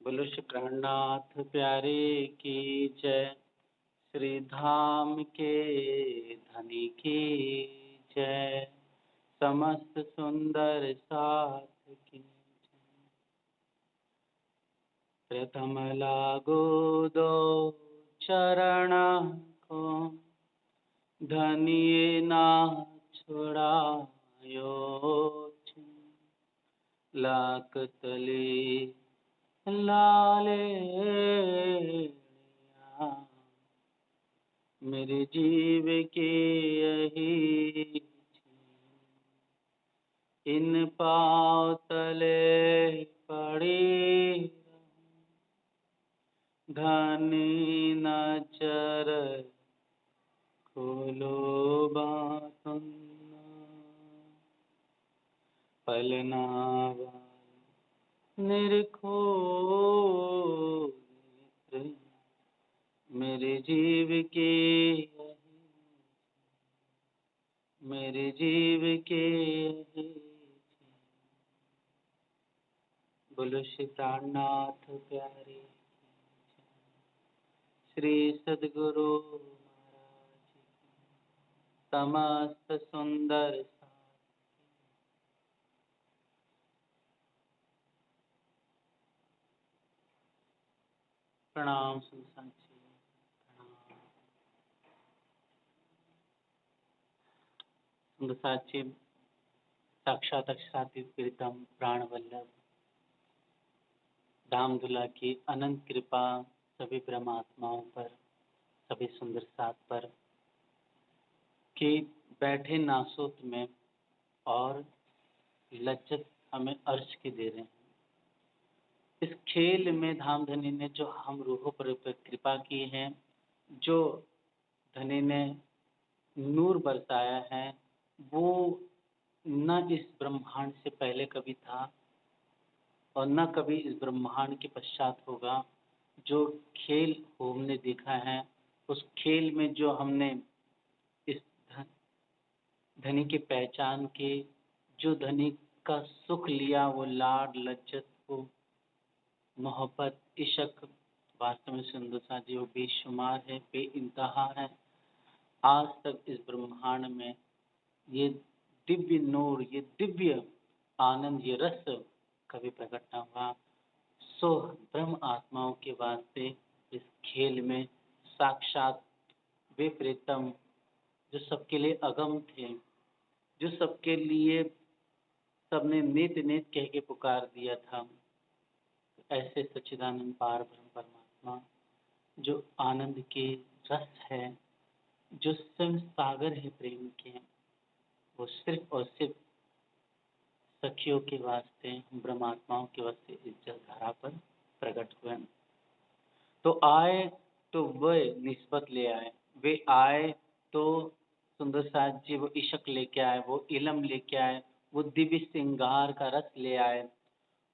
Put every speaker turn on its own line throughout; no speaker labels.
बोलो श्री प्राणनाथ प्यारे की जय। श्री धाम के धनी की जय। समस्त सुंदर साथ की जय। प्रथम लागो दो चरण को, धनिये ना छुड़ायो। लाख तले लाले मेरे जीव के यही, इन पाँव तले पड़ी धनी नजर खोलो बातन पलना निरखो मेरे जीव के, मेरे जीव के। बोलो श्री प्राणनाथ प्यारे, श्री सद्गुरु महाराज समस्त सुंदर प्रणाम। सुनसान साक्षी साक्षात अक्षातीत प्रीतम प्राण वल्लभ धामधुला की अनंत कृपा सभी ब्रह्मात्माओं पर, सभी सुंदर साथ पर कि बैठे नासोत में और लज्जत हमें अर्श की दे रहे हैं। इस खेल में धाम धनी ने जो हम रूहों पर कृपा की है, जो धनी ने नूर बरसाया है, वो न इस ब्रह्मांड से पहले कभी था और न कभी इस ब्रह्मांड के पश्चात होगा। जो खेल हमने देखा है, उस खेल में जो हमने इस धनी की पहचान की, जो धनी का सुख लिया, वो लाड लज्जत, वो मोहब्बत, इश्क, वास्तव में सुंदरता जी वो बेशुमार है, बेइंतहा है। आज तक इस ब्रह्मांड में ये दिव्य नूर, ये दिव्य आनंद, ये रस कभी प्रकट न हुआ। सो ब्रह्म आत्माओं के वास्ते इस खेल में साक्षात वे प्रीतम जो सबके लिए अगम थे, जो सबके लिए सबने नित नित कह के पुकार दिया था, ऐसे सच्चिदानंद पार ब्रह्म परमात्मा जो आनंद के रस है, जो स्वयं सागर है प्रेम के, वो सिर्फ और सिर्फ सखियों के वास्ते, ब्रह्मात्माओं के वास्ते इस जलधारा पर प्रकट हुए। तो आए तो वे निस्बत ले आए, वे आए तो सुंदर साथ जी वो इश्क लेके आए, वो इलम लेके आए, वो दिव्य श्रृंगार का रस ले आए,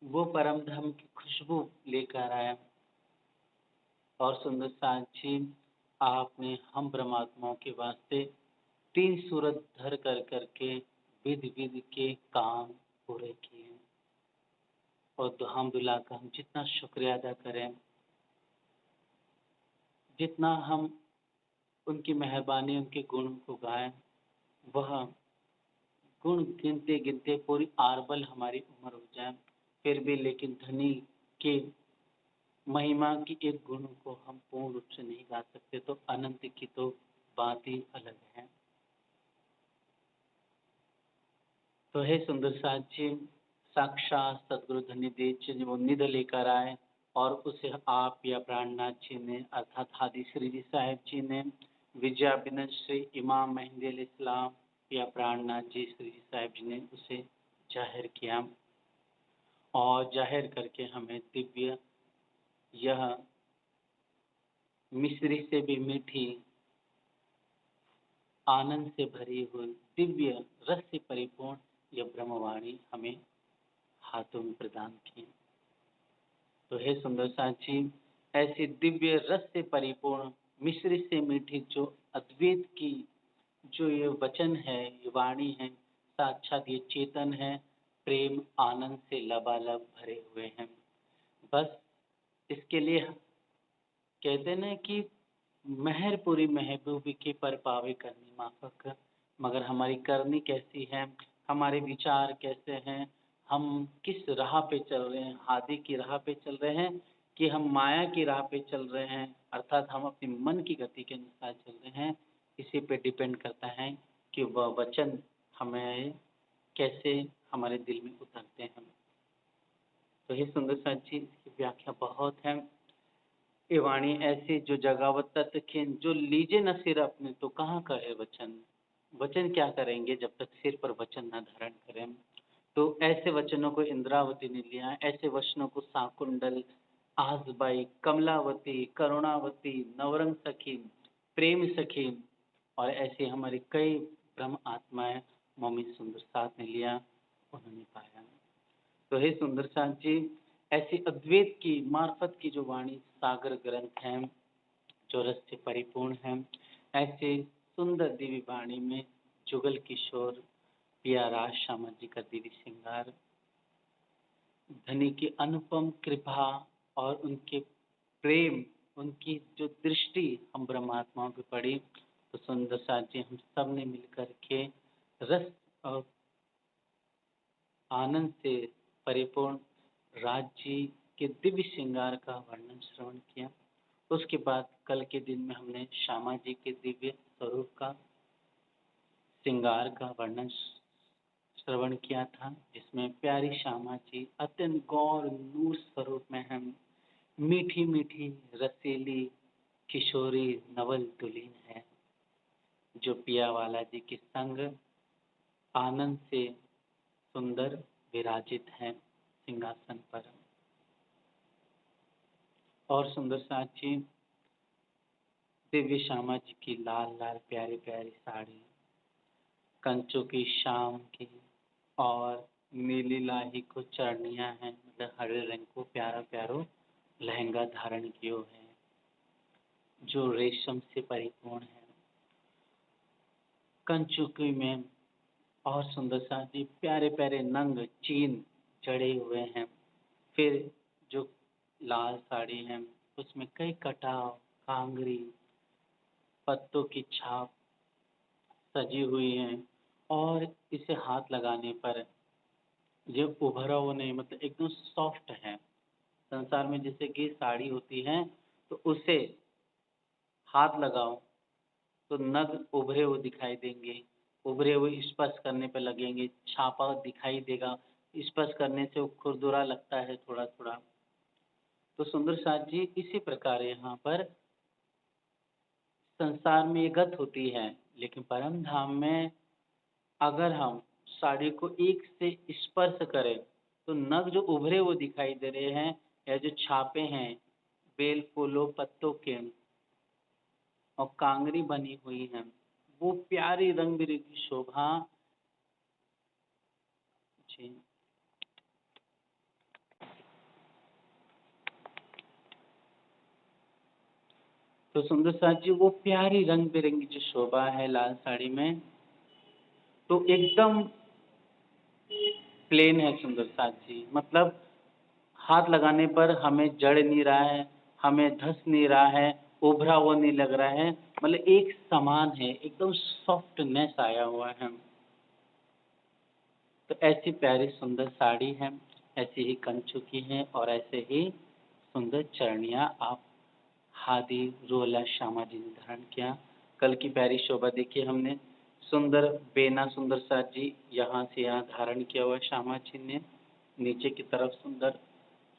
वो परम धाम की खुशबू लेकर आए। और सुंदर साथ जी आपने हम ब्रह्मात्माओं के वास्ते तीन सूरत धर कर करके विधि विधि के काम पूरे किए। और अल्हम्दुलिल्लाह का हम जितना शुक्रिया अदा करें, जितना हम उनकी मेहरबानी, उनके गुण को गाएं, वह गुण गिनते गिनते पूरी आरबल हमारी उम्र हो जाए, फिर भी लेकिन धनी के महिमा की एक गुण को हम पूर्ण रूप से नहीं गा सकते, तो अनंत की तो बात ही अलग है। तो हे सुंदर साथ जी, साक्षात सदगुरु धनी देव जी वो निध लेकर आए और उसे आप या प्राणनाथ जी ने अर्थात हादी श्री जी साहेब जी ने, विजया बिनत श्री इमाम मेहंदी अलैहि इस्लाम या प्राणनाथ जी श्री जी साहेब जी ने उसे जाहिर किया और जाहिर करके हमें दिव्य यह मिश्री से भी मीठी, आनंद से भरी हुई, दिव्य रस से परिपूर्ण यह ब्रह्मवाणी हमें हाथों में प्रदान की। तो हे सुंदर साथ जी, ऐसी दिव्य रस से परिपूर्ण, मिश्री से मीठी जो अद्वैत की जो ये वचन है, ये वाणी है, साक्षात ये चेतन है, प्रेम आनंद से लबालब भरे हुए हैं। बस इसके लिए कहते हैं ना कि मेहरपुरी महबूबी के पर पावे करनी माफक, मगर हमारी करनी कैसी है, हमारे विचार कैसे हैं, हम किस राह पे चल रहे हैं, हादी की राह पे चल रहे हैं कि हम माया की राह पे चल रहे हैं, अर्थात हम अपने मन की गति के अनुसार चल रहे हैं। इसी पे डिपेंड करता है कि वह वचन हमें कैसे हमारे दिल में उतरते हैं। तो हे सुंदर साथ जी, इसकी व्याख्या बहुत है। ये वाणी ऐसी जो जगावत तत्व खिन, जो लीजे न सिर अपने तो कहाँ कहे वचन। वचन क्या करेंगे जब तक सिर पर वचन न धारण करें। तो ऐसे वचनों को इंद्रावती ने लिया, ऐसे वचनों को शाकुंडल, आसबाई, कमलावती, करुणावती, नवरंग सखी, प्रेम सखी और ऐसे हमारी कई ब्रह्म आत्माएं मौमी सुंदर साथ ने लिया, उन्होंने पाया। तो हे सुंदर साथ जी, ऐसी अद्वैत की मार्फत की जो वाणी सागर ग्रंथ है, जो रस से परिपूर्ण है, ऐसे सुंदर दिव्य वाणी में जुगल किशोर पिया राज श्यामा जी का दिव्य श्रृंगार, धनी की अनुपम कृपा और उनके प्रेम, उनकी जो दृष्टि हम ब्रह्मात्माओं पे पड़ी, तो सुंदर साथ जी हम सब ने मिलकर के रस और आनंद से परिपूर्ण राज्य के दिव्य श्रृंगार का वर्णन श्रवण किया। उसके बाद कल के दिन में हमने श्यामा जी के दिव्य स्वरूप का श्रृंगार का वर्णन श्रवण किया था, जिसमें प्यारी श्यामा जी अत्यंत गौर नूर स्वरूप में हम मीठी मीठी रसीली किशोरी नवल दुल्हन है, जो पिया वाला जी के संग आनंद से सुंदर विराजित है सिंहासन पर। और सुंदर साथ जी दिव्य श्यामा जी की लाल लाल प्यारी प्यारी साड़ी, कंचों की शाम की और नीली लाही को चढ़निया है, मतलब हरे रंग को प्यारा प्यारो लहंगा धारण कियो है, जो रेशम से परिपूर्ण है, कंचुकी में। और सुंदर साथ जी प्यारे प्यारे नंग चीन चढ़े हुए हैं। फिर जो लाल साड़ी है उसमें कई कटाव, कांगरी, पत्तों की छाप सजी हुई है और इसे हाथ लगाने पर ये उभरा हुआ नहीं, मतलब एकदम सॉफ्ट है। संसार में जैसे कि साड़ी होती है तो उसे हाथ लगाओ तो नग उभरे हुए दिखाई देंगे, उभरे हुए स्पर्श करने पर लगेंगे, छापा दिखाई देगा, स्पर्श करने से वो खुरदुरा लगता है थोड़ा थोड़ा। तो सुंदर साथ जी इसी प्रकार यहाँ पर संसार में ये गत होती है, लेकिन परम धाम में अगर हम साड़ी को एक से स्पर्श करें तो नग जो उभरे हुए दिखाई दे रहे हैं या जो छापे हैं बेल फूलों पत्तों के और कांगरी बनी हुई है, वो प्यारी रंग बिरंगी शोभा। जी तो सुंदर साथ जी वो प्यारी रंग बिरंगी जो शोभा है लाल साड़ी में, तो एकदम प्लेन है सुंदर साथ जी, मतलब हाथ लगाने पर हमें जड़ नहीं रहा है, हमें धस नहीं रहा है, उभरा हुआ नहीं लग रहा है, मतलब एक समान है, एकदम सॉफ्टनेस आया हुआ है। तो ऐसी प्यारी सुंदर साड़ी है, ऐसी ही कंचुकी है और ऐसे ही सुंदर चरणियाँ आप हादी रोला श्यामा जी ने धारण किया। कल की प्यारी शोभा देखिए हमने, सुंदर बेना सुंदर साथ जी यहाँ से यहाँ धारण किया हुआ श्यामा जी ने, नीचे की तरफ सुंदर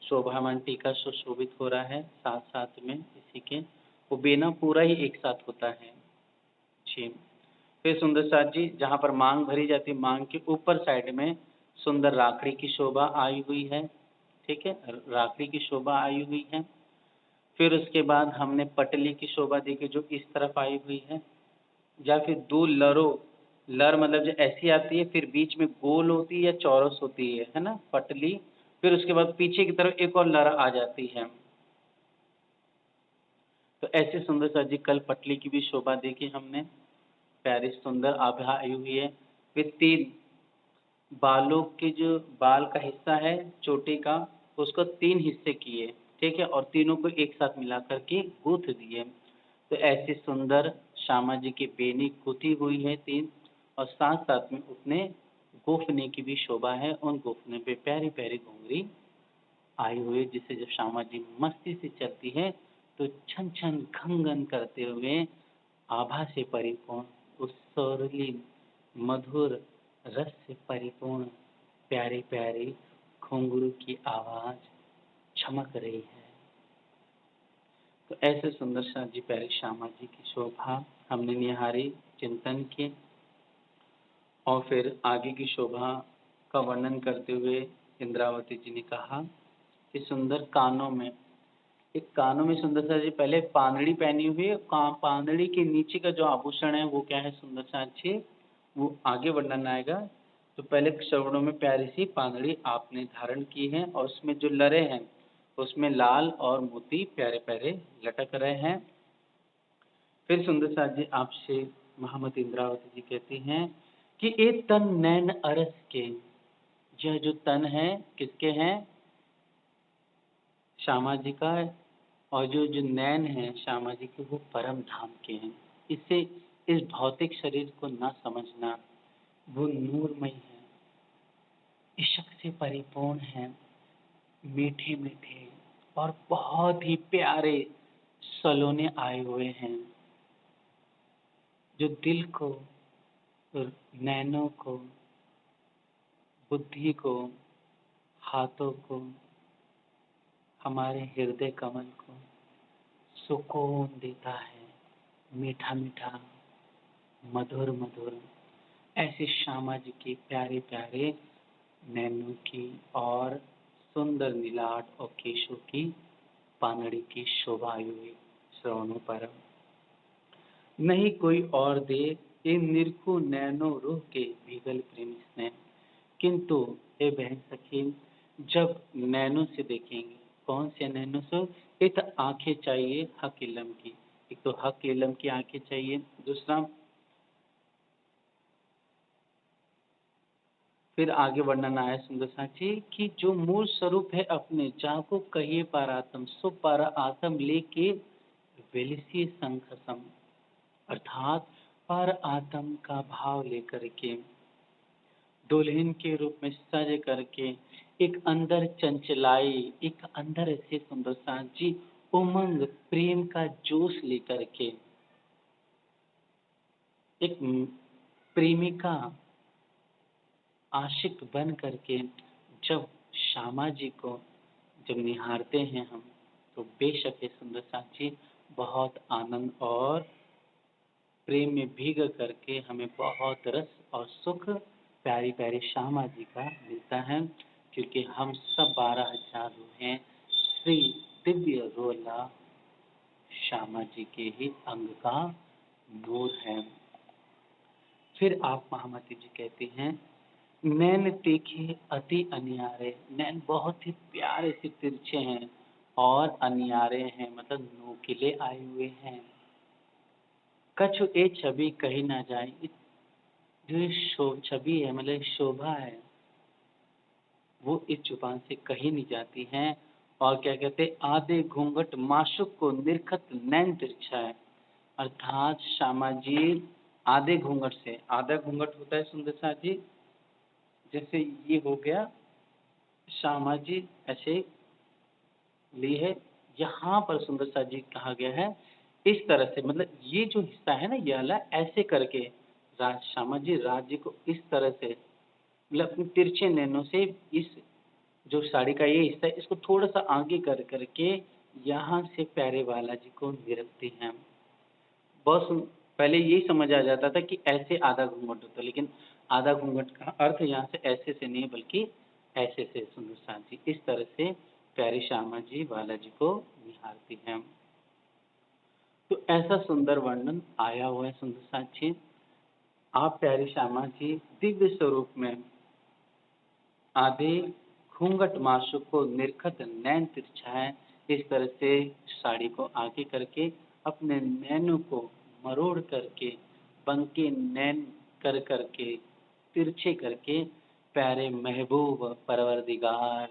शोभामान टीका सुशोभित हो रहा है, साथ साथ में इसी के वो बेना पूरा ही एक साथ होता है। जी फिर सुंदर साथ जी जहाँ पर मांग भरी जाती है, मांग के ऊपर साइड में सुंदर राखड़ी की शोभा आई हुई है, ठीक है, राखड़ी की शोभा आई हुई है। फिर उसके बाद हमने पटली की शोभा देखी जो इस तरफ आई हुई है, या फिर दो लरों, लर मतलब जो ऐसी आती है फिर बीच में गोल होती है या चौरस होती है ना पटली, फिर उसके बाद पीछे की तरफ एक और लर आ जाती है। तो ऐसे सुंदर सा जी कल पटली की भी शोभा देखी हमने, प्यारी सुंदर आभा आई हुई है। फिर तीन बालों के जो बाल का हिस्सा है चोटी का, उसको तीन हिस्से किए, ठीक है, और तीनों को एक साथ मिला कर के गूँथ दिए। तो ऐसे सुंदर श्यामा जी की बेनी गुथी हुई है 3, और साथ-साथ में उसने गोफने की भी शोभा है, उन गोफने पे प्यारी-प्यारी घुंघरी आई हुई है, जिससे जब श्यामा जी मस्ती से चलती है, तो छन-छन घन-घन करते हुए आभा से परिपूर्ण, उस सुरीली मधुर रस से परिपूर्ण प्यारी-प्यारी घुंघरू की आवाज़ छमक रही है। तो ऐसे सुंदर सा जी प्यारी श्यामा जी की शोभा हमने निहारी, चिंतन किए, और फिर आगे की शोभा का वर्णन करते हुए इंद्रावती जी ने कहा कि सुंदर कानों में, एक कानों में सुंदर सा जी पहले पानड़ी पहनी हुई है, पानड़ी के नीचे का जो आभूषण है वो क्या है सुंदर सा अच्छी, वो आगे वर्णन आएगा। तो पहले श्रवणों में प्यारी सी पानड़ी आपने धारण की है, और उसमें जो लरे हैं उसमें लाल और मोती प्यारे-प्यारे लटक रहे हैं। फिर सुंदर सा जी आपसे महामती इंद्रावती जी कहती हैं कि ए तन नैन अरस के, यह जो तन है किसके हैं? श्यामा जी का है, और जो जो नैन हैं श्यामा जी के वो परम धाम के हैं। इससे इस भौतिक शरीर को ना समझना, वो नूरमय है, इश्क से परिपूर्ण है, मीठे-मीठे और बहुत ही प्यारे सलोने आए हुए हैं, जो दिल को और नैनों को, बुद्धि को, हाथों को, हमारे हृदय कमल को सुकून देता है, मीठा-मीठा, मधुर-मधुर। ऐसे श्यामा जी के प्यारे-प्यारे नैनों की और सुंदर नीलाट और केशों की पानड़ी की शोभा आई हुई श्रवणों पर। नहीं कोई और दे ये निरखु नैनो रूह के भीगल प्रेम स्नेह। किंतु हे बहन सखी, जब नैनों से देखेंगे, कौन से नैनों से? एक तो आंखें चाहिए हक इलम की, एक तो हक इलम की आंखें चाहिए, दूसरा फिर आगे वर्णन आया सुंदर साची कि जो मूल स्वरूप है अपने, जाको कहिए पारातम, सो पारा आत्म लेके वेलिसी संखसम, अर्थात पर आत्म का भाव लेकर के दुल्हन के रूप में सज करके, एक अंदर चंचलाई, एक अंदर ऐसे सुंदर साची उमंग प्रेम का जोश लेकर के, एक प्रेमिका आशिक बन करके जब श्यामा जी को जब निहारते हैं हम, तो बेशक ये सुंदर साची बहुत आनंद और प्रेम में भीग करके हमें बहुत रस और सुख प्यारी प्यारी श्यामा जी का मिलता है, क्योंकि हम सब 12,000 हैं श्री दिव्य रोला श्यामा जी के ही अंग का नूर है। फिर आप महामती जी कहती हैं, नैन तीखे अति अनियारे, नैन बहुत ही प्यारे से तिरछे हैं और अनियारे हैं, मतलब नोकीले आए हुए हैं। कछु ए छवि कही ना जाए, जो ये छवि है मतलब शोभा है, वो इस जुबान से कही नहीं जाती है। और क्या कहते, आधे घूंघट माशुक को निरखत नैन तिरछा है, अर्थात श्यामा जी आधे घूंघट से, आधा घूंघट होता है सुंदर सा जी, जैसे ये हो गया श्यामा जी ऐसे ली है, यहाँ पर सुंदर सा जी कहा गया है इस तरह से, मतलब ये जो हिस्सा है ना ये वाला ऐसे करके राज श्यामा जी राज्य को इस तरह से, मतलब अपने तिरछे नैनों से इस जो साड़ी का ये हिस्सा है इसको थोड़ा सा आगे कर करके यहाँ से प्यारे वाला जी को निरखती हैं। बस पहले यही समझ आ जाता था कि ऐसे आधा घूंघट होता है, लेकिन आधा घूंघट का अर्थ यहाँ से ऐसे से नहीं बल्कि ऐसे से सुंदर सा जी इस तरह से प्यारी श्यामा जी बालाजी को निहारती हैं। तो ऐसा सुंदर वर्णन आया हुआ है सुंदर साक्षी। आप प्यारी श्यामा जी दिव्य स्वरूप में आधे घूंघट माशु को निर्खत नैन तिरछाएं, इस तरह से साड़ी को आगे करके अपने नैनों को मरोड़ करके बंके नैन कर करके तिरछे करके प्यारे महबूब परवरदिगार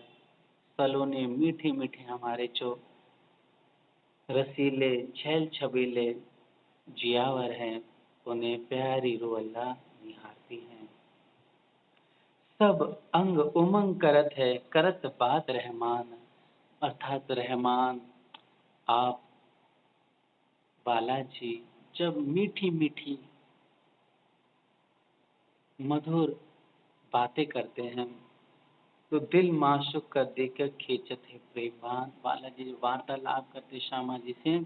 सलोने मीठे मीठे हमारे जो रसीले छैल छबीले जियावर हैं, उन्हें प्यारी रुअल्ला निहारती हैं। सब अंग उमंग करत है, करत बात रहमान, अर्थात रहमान आप बालाजी जब मीठी मीठी मधुर बातें करते हैं तो दिल माशूक कर देकर खींचत है प्रेमान। बालाजी जब वार्तालाप करते श्यामा जी से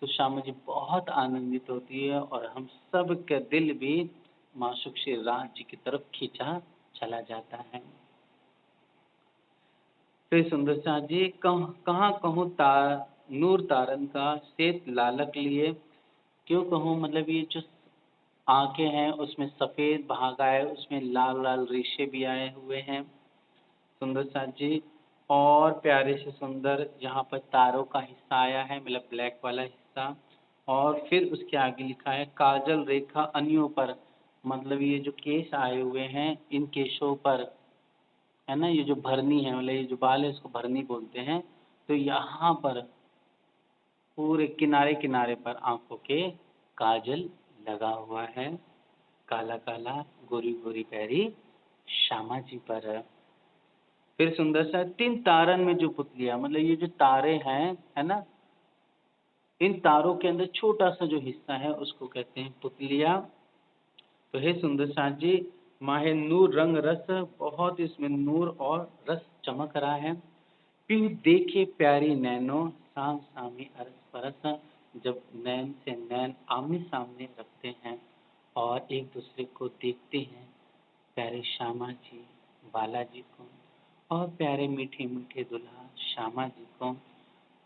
तो श्यामा जी बहुत आनंदित होती है और हम सब का दिल भी माशूक श्री राम जी की तरफ खींचा चला जाता है। फिर सुंदर साथ जी कहाँ कहूँ नूर तारन का श्वेत लालक लिए, क्यों कहूँ मतलब ये जो आंखें हैं उसमें सफ़ेद भागा है, उसमें लाल लाल रेशे भी आए हुए हैं सुंदर साथ जी। और प्यारे से सुंदर यहाँ पर तारों का हिस्सा आया है, मतलब ब्लैक वाला हिस्सा। और फिर उसके आगे लिखा है काजल रेखा अनियों पर, मतलब ये जो केश आए हुए हैं इन केशों पर है ना, ये जो भरनी है मतलब ये जो बाल है इसको भरनी बोलते हैं। तो यहाँ पर पूरे किनारे किनारे पर आंखों के काजल लगा हुआ है, काला काला गोरी गोरी पैरी श्यामा जी पर। फिर सुंदर सा 3 तारन में जो पुतलियाँ, मतलब ये जो तारे हैं है ना, इन तारों के अंदर छोटा सा जो हिस्सा है उसको कहते हैं पुतलियाँ। तो हे सुंदर साथ जी माहे नूर रंग रस, बहुत इसमें नूर और रस चमक रहा है। पिहु देखे प्यारी नैनो, साम सामी अरस परस, जब नैन से नैन आमने सामने रखते हैं और एक दूसरे को देखते हैं प्यारे श्यामा जी बालाजी को और प्यारे मीठे मीठे दुल्हा श्यामा जी को,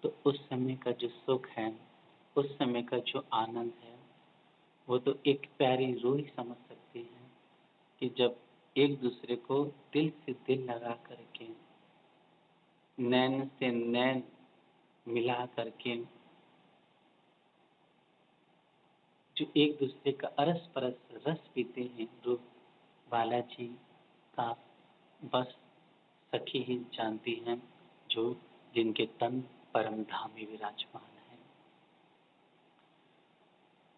तो उस समय का जो सुख है, उस समय का जो आनंद है, वो तो एक प्यारी रूह ही समझ सकती है कि जब एक दूसरे को दिल से दिल लगा करके, नैन से नैन मिला करके, जो एक दूसरे का अरस परस रस पीते हैं, रूह बालाजी का बस सखी ही जानती हैं, जो जिनके तन परम धाम में विराजमान है।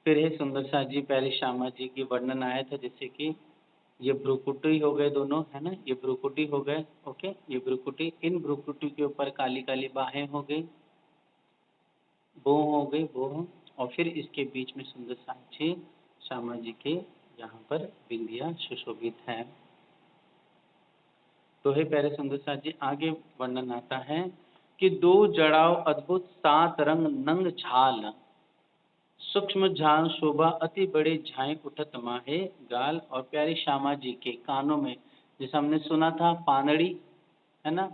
फिर है सुंदर सा जी पहले श्यामा जी की वर्णन आया था, जैसे कि ये भ्रुकुटी हो गए दोनों है ना, ये भ्रुकुटी हो गए, ओके, ये भ्रुकुटी, इन भ्रुकुटी के ऊपर काली काली बाहें हो गई, वो हो गई वो, और फिर इसके बीच में सुंदर साक्षी श्यामा जी के यहाँ पर बिंदिया सुशोभित है। तो हे प्यारे सुंदर साथ जी आगे वर्णन आता है कि 2 जड़ाव अद्भुत 7 रंग नंग झाल, सूक्ष्म झाल शोभा अति बड़े झाए उठत माहे गाल। और प्यारी श्यामा जी के कानों में, जैसे हमने सुना था पानड़ी है ना,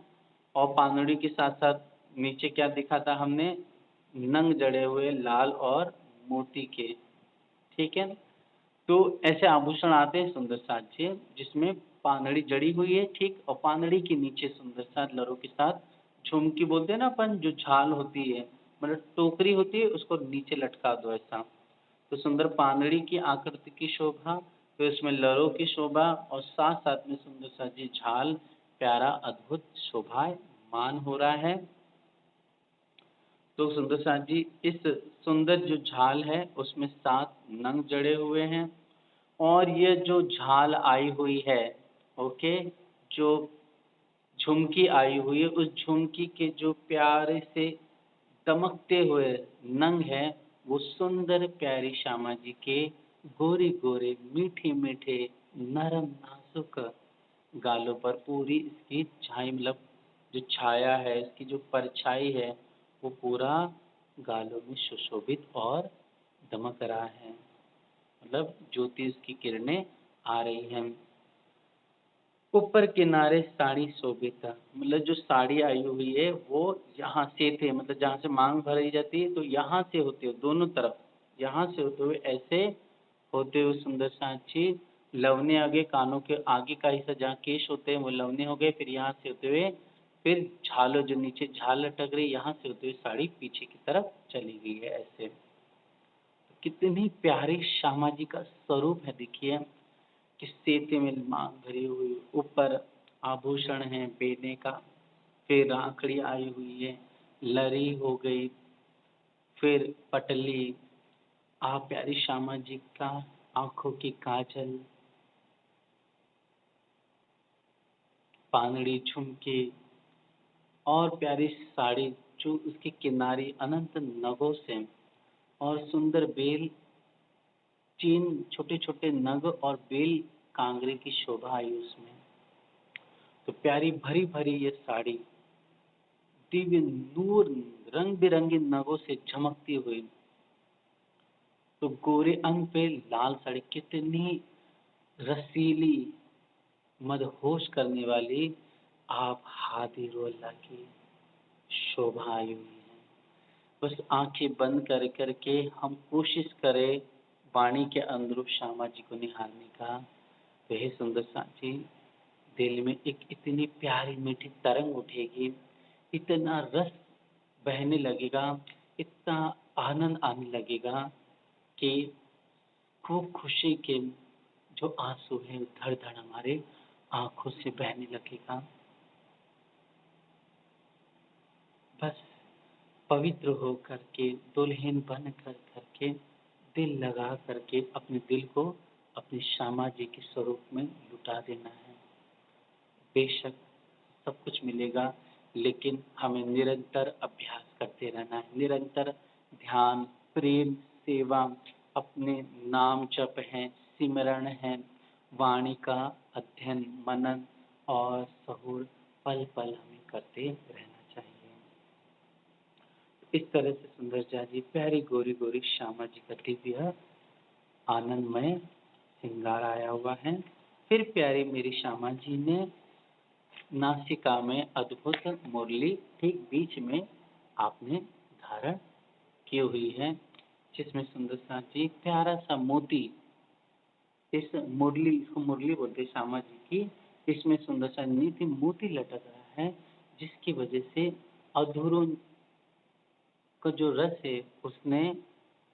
और पानड़ी के साथ साथ नीचे क्या दिखा था हमने, नंग जड़े हुए लाल और मोती के, ठीक है। तो ऐसे आभूषण आते हैं सुंदर साथ जी जिसमें पानड़ी जड़ी हुई है, ठीक, और पानड़ी के नीचे सुंदर साथ लरों के साथ झुमकी बोलते हैं ना अपन, जो झाल होती है मतलब टोकरी होती है उसको नीचे लटका दो ऐसा। तो सुंदर पानड़ी की आकृति की शोभा, फिर उसमें लरों की शोभा और साथ साथ में सुंदर सा जी झाल, प्यारा अद्भुत शोभायमान हो रहा है। तो सुंदर साथ जी इस सुंदर जो झाल है उसमें 7 नंग जड़े हुए हैं, और ये जो झाल आई हुई है, ओके, जो झुमकी आई हुई है, उस झुमकी के जो प्यारे से दमकते हुए नंग है, वो सुंदर प्यारी श्यामा जी के गोरे गोरे मीठे मीठे नरम नाजुक गालों पर पूरी इसकी छाई, मतलब जो छाया है, इसकी जो परछाई है, वो पूरा गालों में सुशोभित और दमक रहा है, मतलब ज्योति की किरणें आ रही हैं। ऊपर किनारे साड़ी शोभित, मतलब जो साड़ी आई हुई है वो यहाँ से थे, मतलब जहाँ से मांग भरी जाती है तो यहाँ से होते हुए दोनों तरफ, यहाँ से होते हुए ऐसे होते हुए सुंदर साक्षी लवने आगे, कानों के आगे का हिस्सा जहाँ केश होते हैं वो लवने हो गए, फिर यहाँ से होते हुए फिर झालो जो नीचे झाल लटक रही, यहाँ से होते हुए साड़ी पीछे की तरफ चली गई है। ऐसे कितनी प्यारी श्यामा जी का स्वरूप है, देखिए किस सेते में मांग भरी हुई, ऊपर आभूषण है बेने का, फिर राखड़ी आई हुई है, लरी हो गई, फिर पटली, आप प्यारी श्यामा जी का आंखों की काजल, पानड़ी, झुमके और प्यारी साड़ी जो उसके किनारे अनंत नगों से और सुंदर बेल, 3 छोटे-छोटे नग और बेल कांगरे की शोभा आई उसमें। तो प्यारी भरी-भरी ये साड़ी दिव्य नूर रंग-बिरंगे नगों से झमकती हुई, तो गोरे अंग पे लाल साड़ी कितनी रसीली, मदहोश करने वाली आप हादी रोला की शोभा आई हुई है। बस आंखें बंद कर करके हम कोशिश करें वाणी के अंदर श्यामा जी को निहारने का, तो हे सुंदर साथी, दिल में एक इतनी प्यारी मीठी तरंग उठेगी, इतना रस बहने लगेगा, इतना आनंद आने लगेगा कि खूब खुशी के जो आंसू हैं धड़-धड़ हमारे आंखों से बहने लगेगा। बस पवित्र हो करके, दुल्हन बन करके, दिल लगा करके अपने दिल को अपनी श्यामा जी के स्वरूप में लुटा देना है। बेशक सब कुछ मिलेगा, लेकिन हमें निरंतर अभ्यास करते रहना है, निरंतर ध्यान, प्रेम, सेवा, अपने नाम जप है, सिमरण है, वाणी का अध्ययन, मनन और सहूर पल-पल हमें करते रहना चाहिए। इस तरह से सुंदरजा जी प्यारी गोरी-गोरी श्यामा जी का दिव्य आनंदमय श्रृंगार आया हुआ है। फिर प्यारी मेरी श्यामा जी ने नासिका में अद्भुत मुरली ठीक बीच में आपने धारण की हुई है, जिसमें सुंदरसा जी प्यारा सा मोती, इस मुरली, इसको मुरली बोलते हैं श्यामा जी की, इसमें सुंदरसा नीति मोती लटक रहा है, जिसकी वजह से अधूरों का जो रस है उसने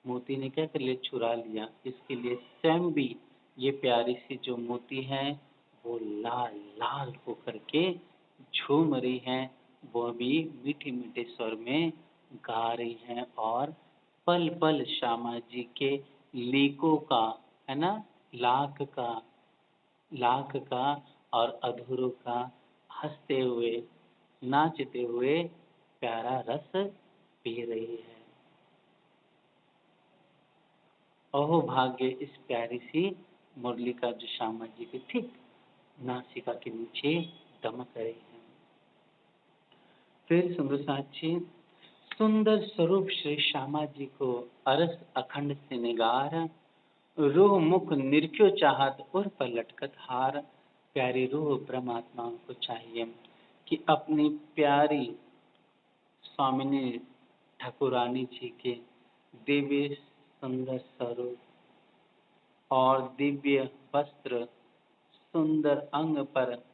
मोती ने क्या कर लिया, चुरा लिया। इसके लिए स्वयं भी ये प्यारी सी जो मोती है वो लाल लाल होकर के झूम रही हैं, वो भी मीठे मीठे स्वर में गा रही हैं और पल पल श्यामा जी के लीकों का, है ना, लाख का और अधूरों का हंसते हुए, नाचते हुए प्यारा रस पी रही है। अहो भाग्य इस प्यारी सी मुरली का जो श्यामा जी की ठीक नासिका के नीचे दमक रही है। फिर सुंदर साक्षी सुंदर स्वरूप श्री श्यामा जी को अरस अखंड से निगार, रूह मुख निरख्यो चाहत और पर लटकत हार। प्यारी रूह परमात्मा को चाहिए कि अपनी प्यारी स्वामिनी ठाकुरानी जी के दिव्य सुंदर स्वरूप और दिव्य वस्त्र, सुंदर अंग पर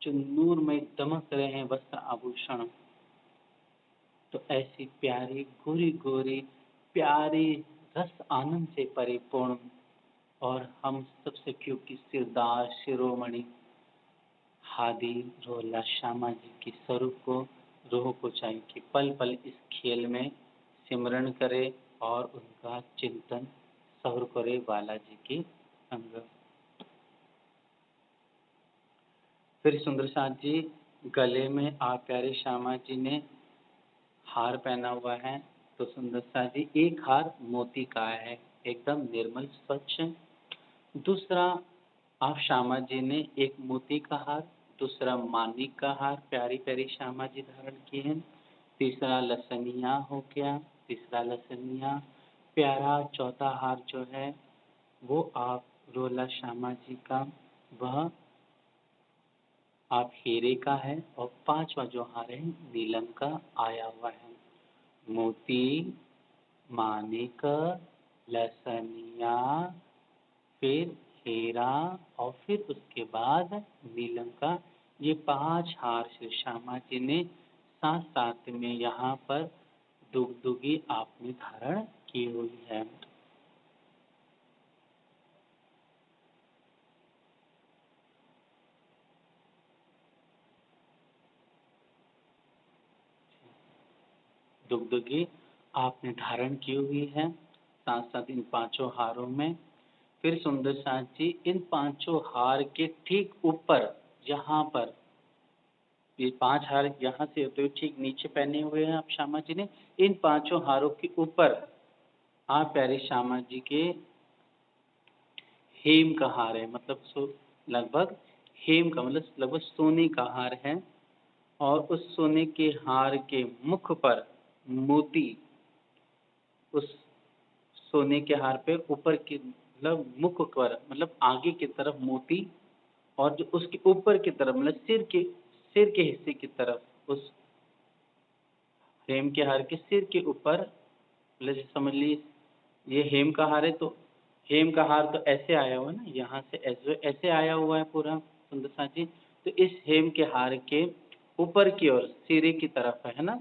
जो नूर में दमक रहे हैं वस्त्र आभूषण, तो ऐसी प्यारी गोरी गोरी प्यारी रस आनंद से परिपूर्ण, और हम सबसे क्योंकि सिरदार शिरोमणि हादी रोला श्यामा जी की स्वरूप को, रूह को चाहिए कि पल पल इस खेल में सिमरण करे और उनका चिंतन सहुर करे बालाजी के अंग। फिर सुंदर साथ जी गले में आप प्यारे श्यामा जी ने हार पहना हुआ है, तो सुंदर साथ जी एक हार मोती का है, एकदम निर्मल स्वच्छ। दूसरा आप श्यामा जी ने एक मोती का हार, दूसरा मानिक का हार प्यारी प्यारी श्यामा जी धारण किए हैं। तीसरा लसनिया हो गया, तीसरा लसनिया प्यारा। चौथा हार जो है वो आप रोला श्यामा जी का वह आप हीरे का है, और पांचवा जो हार है नीलम का आया हुआ है। मोती, मानिक, लसनिया, फिर हीरा और फिर उसके बाद नीलम का, ये 5 हार श्री श्यामा जी ने साथ साथ में यहाँ पर दुगदुगी आपने धारण की हुई है। दुगदुगी आपने धारण की हुई है, साथ साथ इन पांचों हारों में। फिर सुंदर साथ जी इन पांचों हार के ठीक ऊपर, यहाँ पर ये 5 हार यहाँ से होते हुए ठीक नीचे पहने हुए हैं आप श्यामा जी ने। इन पांचों हारों के ऊपर आप प्यारे श्यामा जी के हेम का हार है, मतलब लगभग हेम का मतलब लगभग सोने का हार है। और उस सोने के हार के मुख पर मोती, उस सोने के हार पे ऊपर की मतलब मुख पर मतलब आगे की तरफ मोती, और जो उसके ऊपर की तरफ मतलब सिर के हिस्से की तरफ उस हेम के हार के सिर के ऊपर मतलब समझ लीजिए ये हेम का हार है, तो हेम का हार तो ऐसे आया हुआ है ना, यहाँ से ऐसे आया हुआ है पूरा सुंदर साथ जी। तो इस हेम के हार के ऊपर की ओर सिरे की तरफ है ना,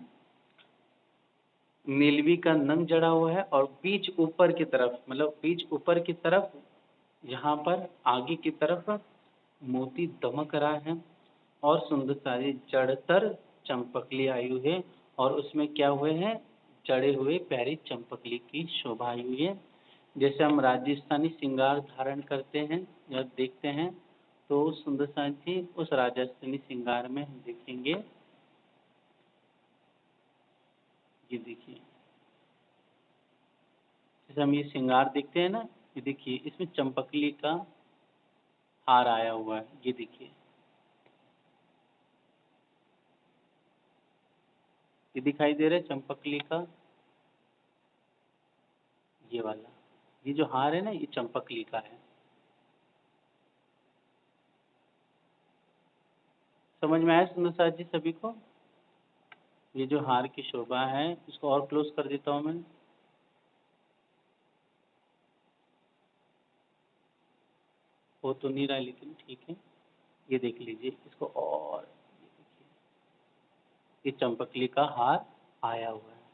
नीलवी का नंग जड़ा हुआ है, और बीच ऊपर की तरफ मतलब बीच ऊपर की तरफ यहाँ पर आगे की तरफ मोती दमक रहा है। और सुंदर सारी जड़तर चंपकली आई हुई है, और उसमें क्या हुए हैं, जड़े हुए प्यारी चंपकली की शोभा आई हुई है। जैसे हम राजस्थानी श्रृंगार धारण करते हैं या देखते हैं, तो सुंदर साथ जी उस राजस्थानी श्रृंगार में हम देखेंगे, ये देखिए जैसे हम ये श्रृंगार देखते हैं ना, ये देखिए इसमें चंपकली का हार आया हुआ है, ये देखिए ये दिखाई दे रहा है चंपकली का, ये वाला, ये जो हार है ना ये चंपकली का है। समझ में आया सुंदर साथ जी सभी को? ये जो हार की शोभा है इसको और क्लोज कर देता हूँ मैं। हो तो नहीं रहा लेकिन ठीक है, ये देख लीजिए इसको, और ये देखिए ये चंपकली का हार आया हुआ है।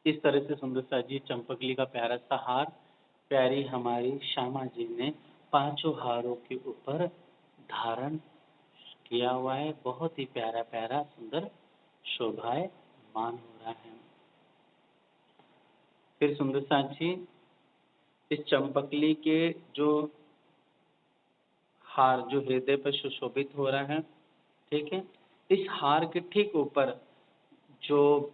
इस तरह से सुंदर सा जी चंपकली का प्यारा सा हार प्यारी हमारी श्यामा जी ने पांचों हारों के ऊपर धारण किया हुआ है। बहुत ही प्यारा प्यारा सुंदर शोभाए मान हो रहा है। फिर सुंदर सा जी इस चंपकली के जो हार जो हृदय पर सुशोभित हो रहा है, ठीक है, इस हार के ठीक ऊपर जो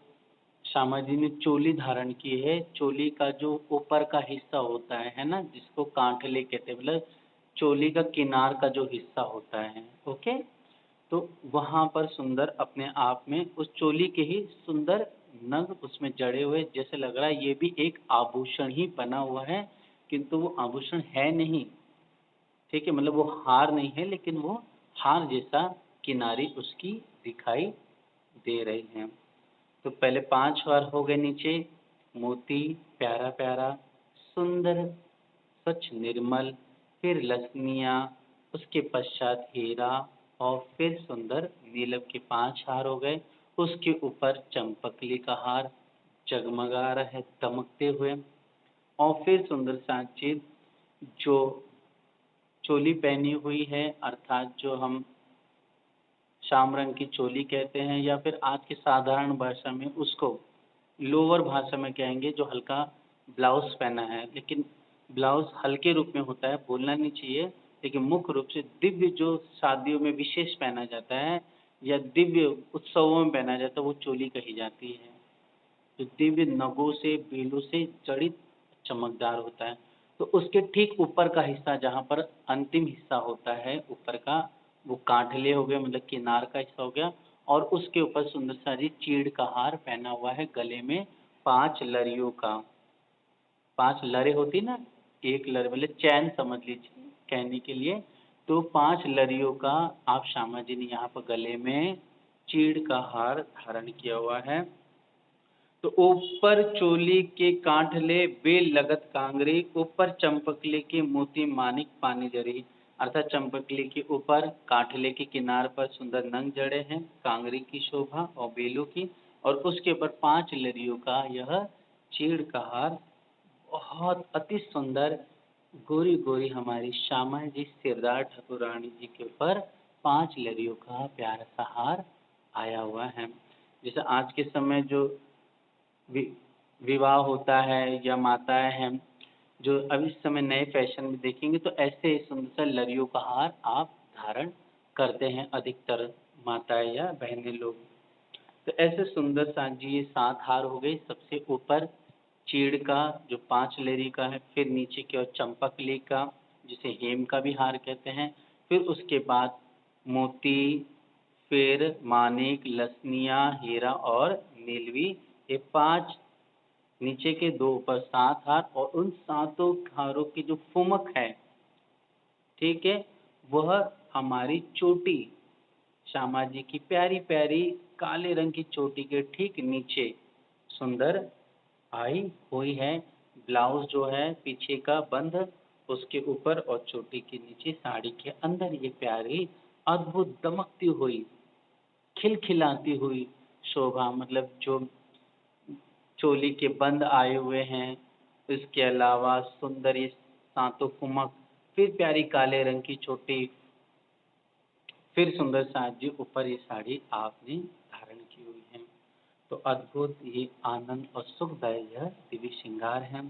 श्यामा जी ने चोली धारण की है, चोली का जो ऊपर का हिस्सा होता है ना, जिसको कांठले कहते हैं, मतलब चोली का किनार का जो हिस्सा होता है, ओके, तो वहाँ पर सुंदर अपने आप में उस चोली के ही सुंदर नग उसमें जड़े हुए, जैसे लग रहा है ये भी एक आभूषण ही बना हुआ है, किंतु वो आभूषण है नहीं, ठीक है, मतलब वो हार नहीं है लेकिन वो हार जैसा किनारी उसकी दिखाई दे रही हैं। तो पहले 5 हार हो गए नीचे, मोती प्यारा प्यारा सुंदर स्वच्छ निर्मल, फिर लक्ष्मियाँ, उसके पश्चात हीरा, और फिर सुंदर नीलम के 5 हार हो गए। उसके ऊपर चंपकली का हार जगमगा रहा है दमकते हुए, और फिर सुंदर सांचित जो चोली पहनी हुई है, अर्थात जो हम शाम रंग की चोली कहते हैं, या फिर आज की साधारण भाषा में उसको लोअर भाषा में कहेंगे, जो हल्का ब्लाउज पहना है, लेकिन ब्लाउज हल्के रूप में होता है, बोलना नहीं चाहिए, लेकिन मुख्य रूप से दिव्य जो शादियों में विशेष पहना जाता है या दिव्य उत्सवों में पहना जाता है वो चोली कही जाती है, जो दिव्य नगों से बेलों से जड़ित चमकदार होता है। तो उसके ठीक ऊपर का हिस्सा जहाँ पर अंतिम हिस्सा होता है ऊपर का, वो कांठले हो गए मतलब किनार का हिस्सा हो गया, और उसके ऊपर सुंदर सा जी चीड़ का हार पहना हुआ है गले में 5 लरियों का। 5 लरे होती ना, एक लर मतलब चैन समझ लीजिए कहने के लिए, तो 5 लरियों का आप श्यामा जी ने यहाँ पर गले में चीड़ का हार धारण किया हुआ है। तो ऊपर चोली के कांठले बेल लगत कांगरी, ऊपर चंपकली के मोती मानिक पानी जरी, अर्थात चंपकली के ऊपर कांठले के किनार पर सुंदर नंग जड़े हैं कांगरी की शोभा और बेलों की, और उसके ऊपर 5 लरियों का यह चीड़ का हार बहुत अति सुंदर गोरी गोरी हमारी श्यामा जी सिरदार ठाकुरानी जी के ऊपर 5 लड़ियों का प्यारा सा हार आया हुआ है। जैसे आज के समय जो वि विवाह होता है या माताएँ हैं, जो अब इस समय नए फैशन में देखेंगे तो ऐसे सुंदर लड़ियों का हार आप धारण करते हैं अधिकतर माताएँ या बहनें लोग। तो ऐसे सुंदर सा जी ये 7 हार हो गए। सबसे ऊपर चीड़ का जो 5 लेरी का है, फिर नीचे की ओर चंपकली का, जिसे हेम का भी हार कहते हैं, फिर उसके बाद मोती, फिर मानिक, लसनिया, हीरा और नीलवी, ये 5 नीचे के 2 ऊपर 7 हार और उन सातों हारों की जो फुमक है, ठीक है, वह हमारी चोटी, श्यामा जी की प्यारी-प्यारी काले रंग की चोटी के ठीक नीचे सुंदर आई हुई है। ब्लाउज जो है पीछे का बंद उसके ऊपर और चोटी के नीचे साड़ी के अंदर ये प्यारी अद्भुत दमकती हुई, खिलखिलाती हुई शोभा, मतलब जो चोली के बंद आए हुए हैं, इसके अलावा सुंदर ये सातों फुमक, फिर प्यारी काले रंग की चोटी, फिर सुंदर साज जी ऊपर ये साड़ी आपने धारण की हुई है। तो अद्भुत ये आनंद और सुखदायी यह दिव्य श्रृंगार है।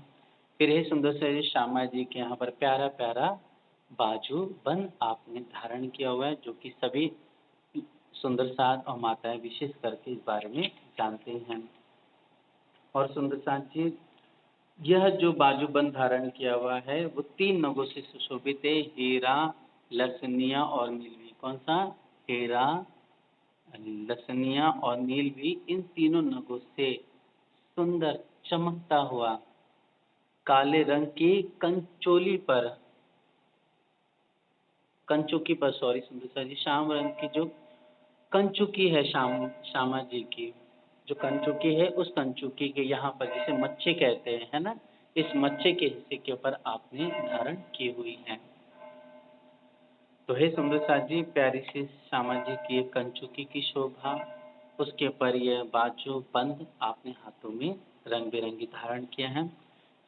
फिर ये सुंदर से श्यामा जी के यहाँ पर प्यारा प्यारा बाजू बंद आपने धारण किया हुआ है, जो कि सभी सुंदर साज और माताएं विशेष करके इस बारे में जानते हैं। और सुंदर साज जी यह जो बाजूबंद धारण किया हुआ है वो 3 नगों से सुशोभित है, हीरा, लसनिया और नीलवी। कौन सा? हीरा, लसनिया और नीलवी, इन तीनों नगों से सुंदर चमकता हुआ काले रंग की कंचोली पर, कंचुकी पर, सॉरी सुंदर सा जी, श्याम रंग की जो कंचुकी है श्यामा जी की, जो कंचुकी है उस कंचुकी के यहाँ पर जिसे मच्छे कहते हैं, है ना, इस मच्छे के हिस्से के ऊपर आपने धारण की हुई है। तो हे सुंदर साथ जी, प्यारी सी श्यामा जी की एक कंचुकी की शोभा, उसके ऊपर यह बाजू बंद आपने हाथों में रंग बिरंगी धारण किया है।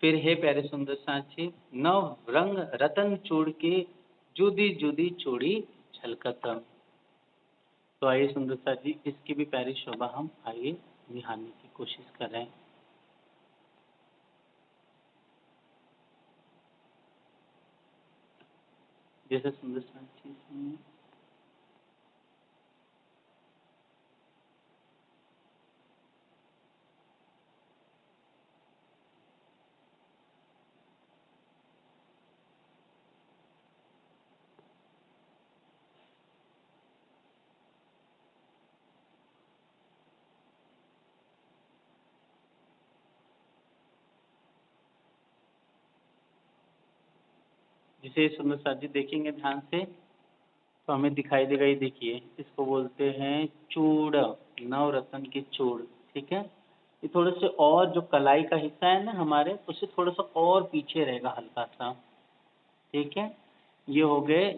फिर हे प्यारे सुंदर साथ जी, नव रंग रतन चूड़ के जुदी जुदी चूड़ी झलकत। तो आइए सुंदर साथ जी, इसकी भी प्यारी शोभा हम आइए निहारने की कोशिश कर रहे हैं। जैसे सुंदर साथ जी जिसे सुंदर साथ जी देखेंगे ध्यान से तो हमें दिखाई देगा, ये देखिए इसको बोलते हैं चूड़, नवरत्न की चूड़, ठीक है। ये थोड़े से और जो कलाई का हिस्सा है ना हमारे, उससे थोड़ा सा और पीछे रहेगा हल्का सा, ठीक है। ये हो गए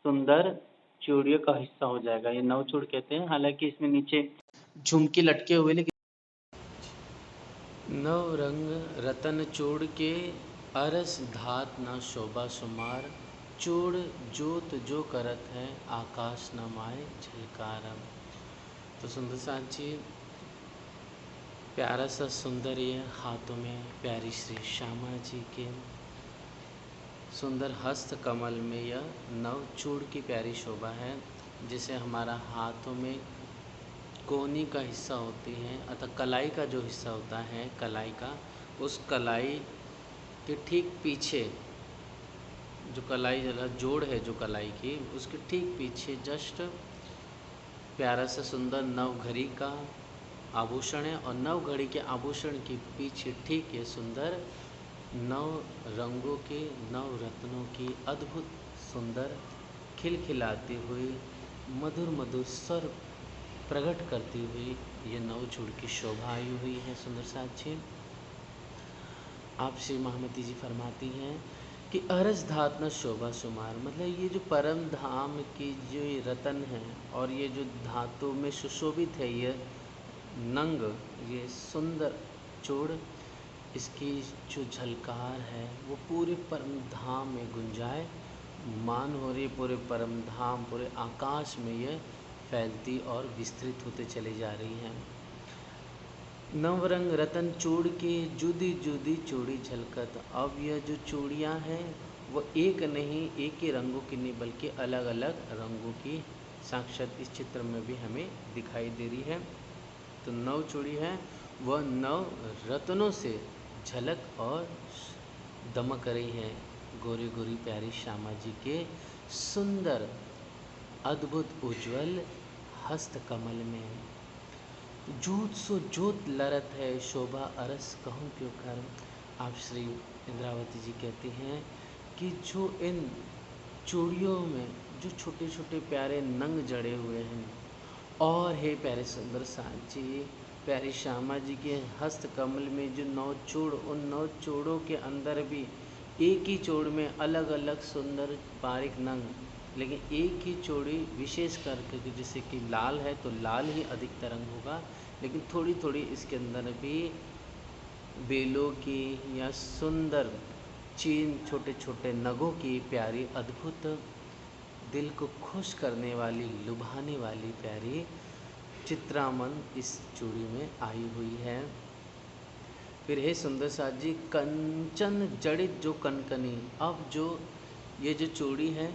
सुंदर चूड़ियों का हिस्सा हो जाएगा, ये नवचूड़ कहते हैं। हालांकि इसमें नीचे झुमके लटके हुए, लेकिन
नव रंग रतन चूड़ के अरस धात न शोभा सुमार, चूड़ जोत जो करत है आकाश न माए झलकारम। तो सुंदर साथ जी, प्यारा सा सुंदर ये हाथों में प्यारी श्री श्यामा जी के सुंदर हस्त कमल में यह नव चूड़ की प्यारी शोभा है, जिसे हमारा हाथों में कोहनी का हिस्सा होती है, अतः कलाई का जो हिस्सा होता है कलाई का, उस कलाई के ठीक पीछे जो कलाई जला जोड़ है जो कलाई की, उसके ठीक पीछे जस्ट प्यारा सा सुंदर नव घड़ी का आभूषण है, और नव घड़ी के आभूषण के पीछे ठीक ये सुंदर नव रंगों के, नव रत्नों की अद्भुत सुंदर खिलखिलाती हुई मधुर मधुर स्वर प्रकट करती हुई ये नवचूड़ की शोभा आई हुई है। सुंदर साथ जी, आप श्री महामती जी फरमाती हैं कि अरस धात न शोभा सुमार, मतलब ये जो परम धाम की जो ये रतन है और ये जो धातु में सुशोभित है ये नंग, ये सुंदर चूड़, इसकी जो झलकार है वो पूरे परम धाम में गुंजाए, मान हो रही पूरे परम धाम, पूरे आकाश में ये फैलती और विस्तृत होते चली जा रही हैं। नवरंग रतन चूड़ के जुदी जुदी चूड़ी झलकत। अब यह जो चूड़ियाँ हैं वो एक नहीं, एक ही रंगों की नहीं, बल्कि अलग अलग रंगों की साक्षात इस चित्र में भी हमें दिखाई दे रही है। तो नव चूड़ी है वह नव रत्नों से झलक और दमक रही है गोरी गोरी प्यारी श्यामा जी के सुंदर अद्भुत उज्ज्वल हस्त कमल में। जोत सो जोत लरत है शोभा अरस कहूँ क्यों कर। आप श्री इंद्रावती जी कहती हैं कि जो इन चूड़ियों में जो छोटे छोटे प्यारे नंग जड़े हुए हैं, और हे प्यारे सुंदर साथ जी, प्यारी श्यामा जी के हस्त कमल में जो 9 चूड़, उन 9 चूड़ों के अंदर भी एक ही चूड़ में अलग अलग सुंदर बारीक नंग, लेकिन एक ही चूड़ी विशेष करके जैसे कि लाल है तो लाल ही अधिकतर रंग होगा, लेकिन थोड़ी थोड़ी इसके अंदर भी बेलों की या सुंदर चीन छोटे छोटे नगों की प्यारी अद्भुत दिल को खुश करने वाली लुभाने वाली प्यारी चित्रामन इस चूड़ी में आई हुई है। फिर हे सुंदर साथ जी, कंचन जड़ित जो कनकनी। अब जो ये जो चूड़ी है,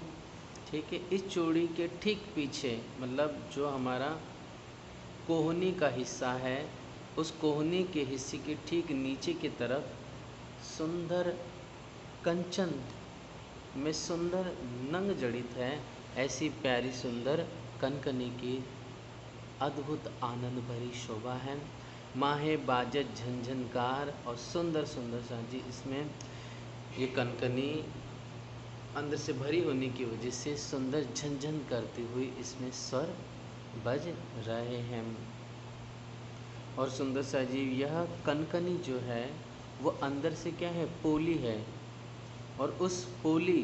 ठीक है, इस चूड़ी के ठीक पीछे मतलब जो हमारा कोहनी का हिस्सा है, उस कोहनी के हिस्से के ठीक नीचे की तरफ सुंदर कंचन में सुंदर नंग जड़ित है। ऐसी प्यारी सुंदर कनकनी की अद्भुत आनंद भरी शोभा है। माहे बाजत झंझनकार और सुंदर सुंदर सा जी इसमें ये कनकनी अंदर से भरी होने की वजह से सुंदर झंझन करती हुई इसमें स्वर बज रहे हैं। और सुंदर सा जी यह कनकनी जो है वो अंदर से क्या है, पोली है, और उस पोली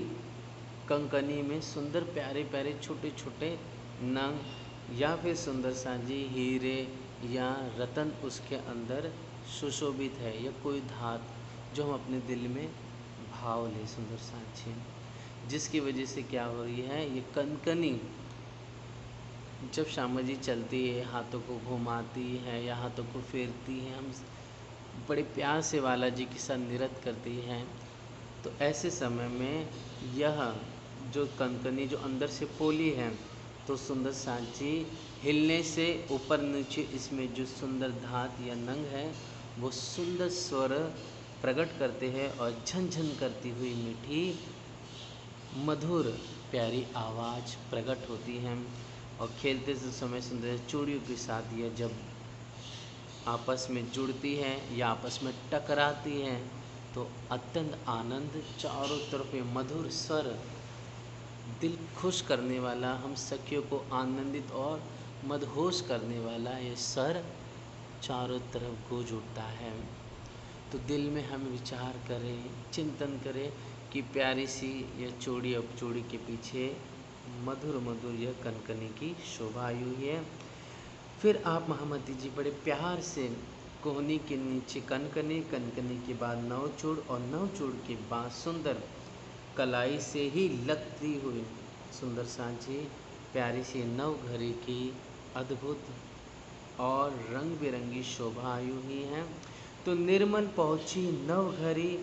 कंकनी में सुंदर प्यारे प्यारे छोटे छोटे नंग या फिर सुंदर सा जी हीरे या रतन उसके अंदर सुशोभित है, या कोई धात जो हम अपने दिल में भाव ले सुंदर सा जी, जिसकी वजह से क्या हो रही है, ये कनकनी जब श्यामा जी चलती है, हाथों को घुमाती है या हाथों को फेरती है, हम बड़े प्यार से वाला जी के साथ नृत्य करती हैं, तो ऐसे समय में यह जो कनकनी जो अंदर से पोली है, तो सुंदर सांची हिलने से ऊपर नीचे इसमें जो सुंदर धात या नंग है वो सुंदर स्वर प्रकट करते हैं और झनझन करती हुई मीठी मधुर प्यारी आवाज़ प्रकट होती है। और खेलते समय सुंदर चूड़ियों के साथ यह जब आपस में जुड़ती हैं या आपस में टकराती हैं तो अत्यंत आनंद, चारों तरफ मधुर स्वर, दिल खुश करने वाला, हम सखियों को आनंदित और मदहोश करने वाला ये स्वर चारों तरफ गूंज उठता है। तो दिल में हम विचार करें, चिंतन करें कि प्यारी सी यह चूड़ी, अब चूड़ी के पीछे मधुर मधुर यह कनकनी की शोभा आई हुई है। फिर आप महामती जी बड़े प्यार से कोहनी के नीचे कनकनी, कनकनी के बाद नवचूड़ और नवचूड़ के बाद सुंदर कलाई से ही लगती हुई सुंदर सांझी प्यारी सी नवघरी की अद्भुत और रंग बिरंगी शोभा आई हुई है। तो निर्मल पहुँची नवघरी,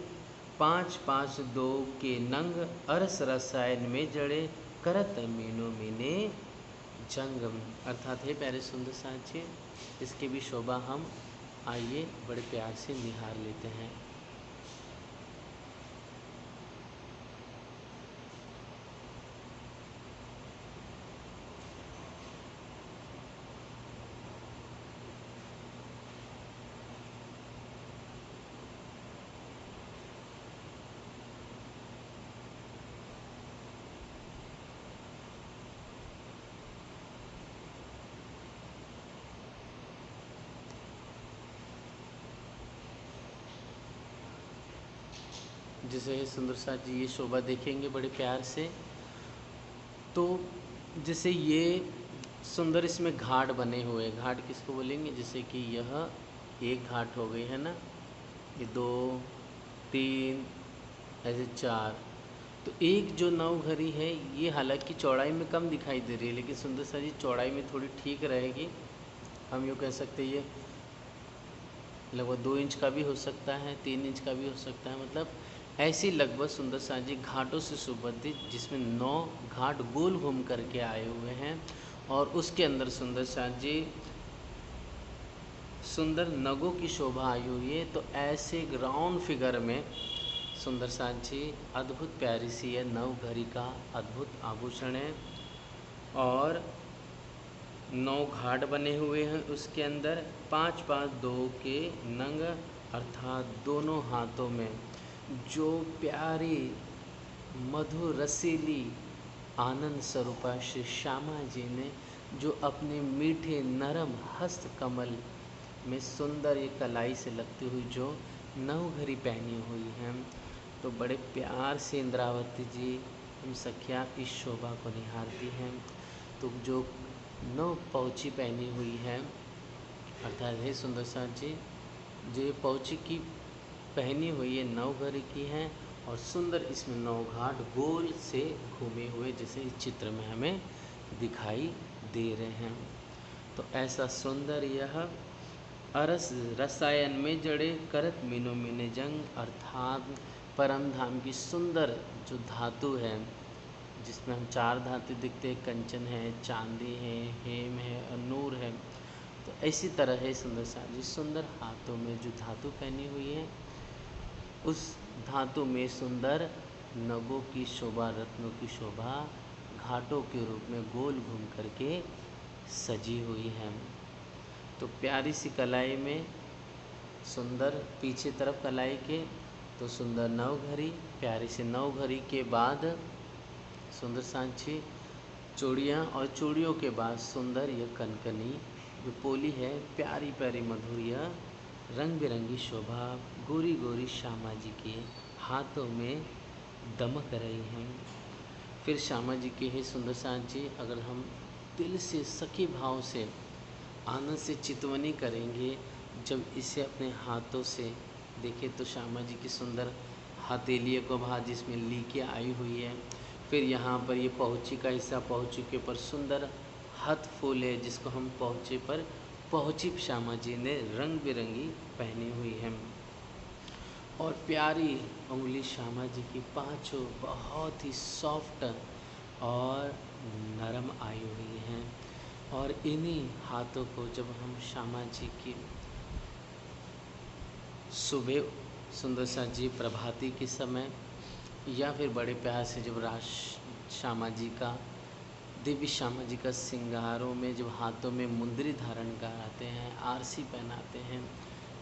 5-5-2 के नंग अरस रसायन में जड़े, करत मीनो मीने जंगम। अर्थात है प्यारे सुंदर सांचे, इसकी भी शोभा हम आइए बड़े प्यार से निहार लेते हैं। जैसे सुंदर सा जी ये शोभा देखेंगे बड़े प्यार से, तो जैसे ये सुंदर इसमें घाट बने हुए, घाट किसको बोलेंगे, जैसे कि यह एक घाट हो गई है ना, ये 2 3 ऐसे 4, तो एक जो नवघरी है ये हालांकि चौड़ाई में कम दिखाई दे रही है, लेकिन सुंदर सा जी चौड़ाई में थोड़ी ठीक रहेगी। हम यूँ कह सकते हैं ये लगभग 2 इंच का भी हो सकता है, 3 इंच का भी हो सकता है। मतलब ऐसी लगभग सुंदर सा जी घाटों से सुबंधित, जिसमें 9 घाट गोल घूम करके आए हुए हैं, और उसके अंदर सुंदर सा जी सुंदर नगों की शोभा आई हुई है। तो ऐसे राउंड फिगर में सुंदर सांची अद्भुत प्यारी सी है नवघरी का अद्भुत आभूषण है। और 9 घाट बने हुए हैं उसके अंदर, 5-5 दो के नंग, अर्थात दोनों हाथों में जो प्यारी मधुर रसीली आनंद स्वरूपा श्री श्यामा जी ने जो अपने मीठे नरम हस्त कमल में सुंदर ये कलाई से लगती हुई जो नवघरी पहनी हुई हैं, तो बड़े प्यार से इंद्रावती जी हम सखिया इस शोभा को निहारती हैं। तो जो नौ पौची पहनी हुई है, अर्थात हे सुंदर सा जी जो ये पौची की पहनी हुई है नवघरी की है, और सुंदर इसमें 9 घाट गोल से घूमे हुए जैसे इस चित्र में हमें दिखाई दे रहे हैं। तो ऐसा सुंदर यह अरस रसायन में जड़े करत मीनो मीने जंग, अर्थात परम धाम की सुंदर जो धातु है, जिसमें हम 4 धातु दिखते हैं, कंचन है, चांदी है, हेम है और नूर है। तो इसी तरह है सुंदर सा जी सुंदर हाथों में जो धातु पहनी हुई है, उस धातु में सुंदर नगों की शोभा, रत्नों की शोभा घाटों के रूप में गोल घूम करके सजी हुई है। तो प्यारी सी कलाई में सुंदर पीछे तरफ कलाई के तो सुंदर नवघरी, प्यारी सी नवघरी के बाद सुंदर सांची चूड़ियाँ, और चूड़ियों के बाद सुंदर यह कनकनी जो पोली है, प्यारी प्यारी मधुरिया रंग बिरंगी शोभा गोरी गोरी श्यामा जी के हाथों में दमक रही हैं। फिर श्यामा जी के हे सुंदर सांची अगर हम दिल से सखी भाव से आनंद से चितवनी करेंगे, जब इसे अपने हाथों से देखें तो श्यामा जी की सुंदर हथेलियों को भाव जिसमें लीके आई हुई है। फिर यहाँ पर ये पहुँची का हिस्सा, पहुँची के ऊपर सुंदर हाथ फूल है जिसको हम पहुँचे पर पहुँची श्यामा जी ने रंग बिरंगी पहनी हुई है। और प्यारी उंगली श्यामा जी की पांचों बहुत ही सॉफ्ट और नरम आई हुई हैं। और इन्हीं हाथों को जब हम श्यामा जी की सुबह सुंदर सा जी प्रभाती के समय या फिर बड़े प्यार से जब श्यामा जी का देवी श्यामा जी का श्रृंगारों में जब हाथों में मुंदरी धारण कराते हैं, आरसी पहनाते हैं,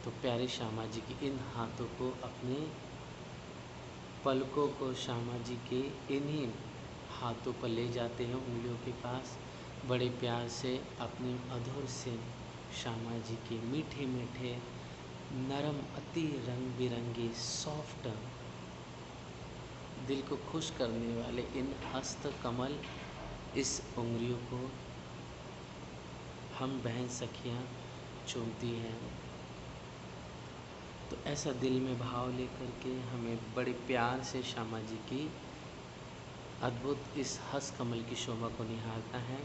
तो प्यारे श्यामा जी की इन हाथों को अपने पलकों को श्यामा जी के इन्हीं हाथों पर ले जाते हैं उंगलियों के पास, बड़े प्यार से अपने अधूर से श्यामा जी के मीठे मीठे नरम अति रंग बिरंगे सॉफ्ट दिल को खुश करने वाले इन हस्त कमल इस उंगलियों को हम बहन सखियाँ चूमती हैं। तो ऐसा दिल में भाव लेकर के हमें बड़े प्यार से श्यामा जी की अद्भुत इस हस्त कमल की शोभा को निहारता है।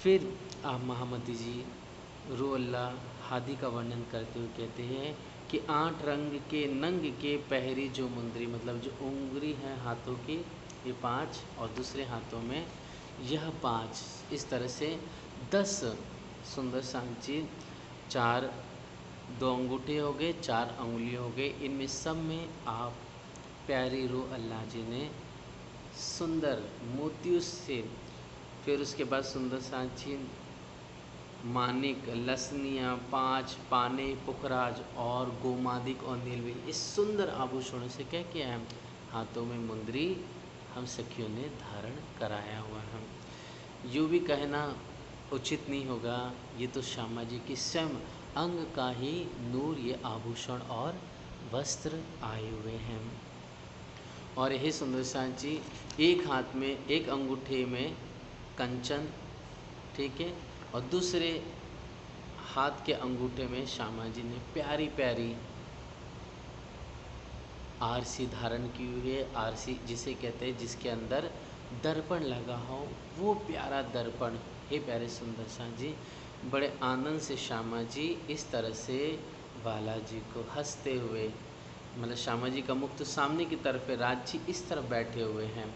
फिर आप महामती जी रू अल्लाह हादी का वर्णन करते हुए कहते हैं कि 8 रंग के नंग के पहरी जो मुंदरी, मतलब जो उंगली है हाथों की ये 5 और दूसरे हाथों में यह 5, इस तरह से 10 सुंदर सांची 4 2 अंगूठे हो गए, 4 उंगलियां हो गए, इनमें सब में आप प्यारी रू अल्लाह जी ने सुंदर मोतियों से, फिर उसके बाद सुंदर सांची मानिक, लसनियाँ, 5 पाने, पुखराज और गोमादिक और नीलवे, इस सुंदर आभूषणों से क्या किया है, हाथों में मुंदरी हम सखियों ने धारण कराया हुआ है। यूँ भी कहना उचित नहीं होगा, ये तो श्यामा जी की स्वयं अंग का ही नूर ये आभूषण और वस्त्र आए हुए हैं। और यही सुंदर सांची एक हाथ में एक अंगूठे में कंचन, ठीक है, और दूसरे हाथ के अंगूठे में श्यामा जी ने प्यारी प्यारी आरसी धारण की हुई है। आरसी जिसे कहते हैं जिसके अंदर दर्पण लगा हो, वो प्यारा दर्पण। हे प्यारे सुंदर सा जी, बड़े आनंद से श्यामा जी इस तरह से बालाजी को हंसते हुए, मतलब श्यामा जी का मुख तो सामने की तरफ है, राज जी इस तरफ बैठे हुए हैं।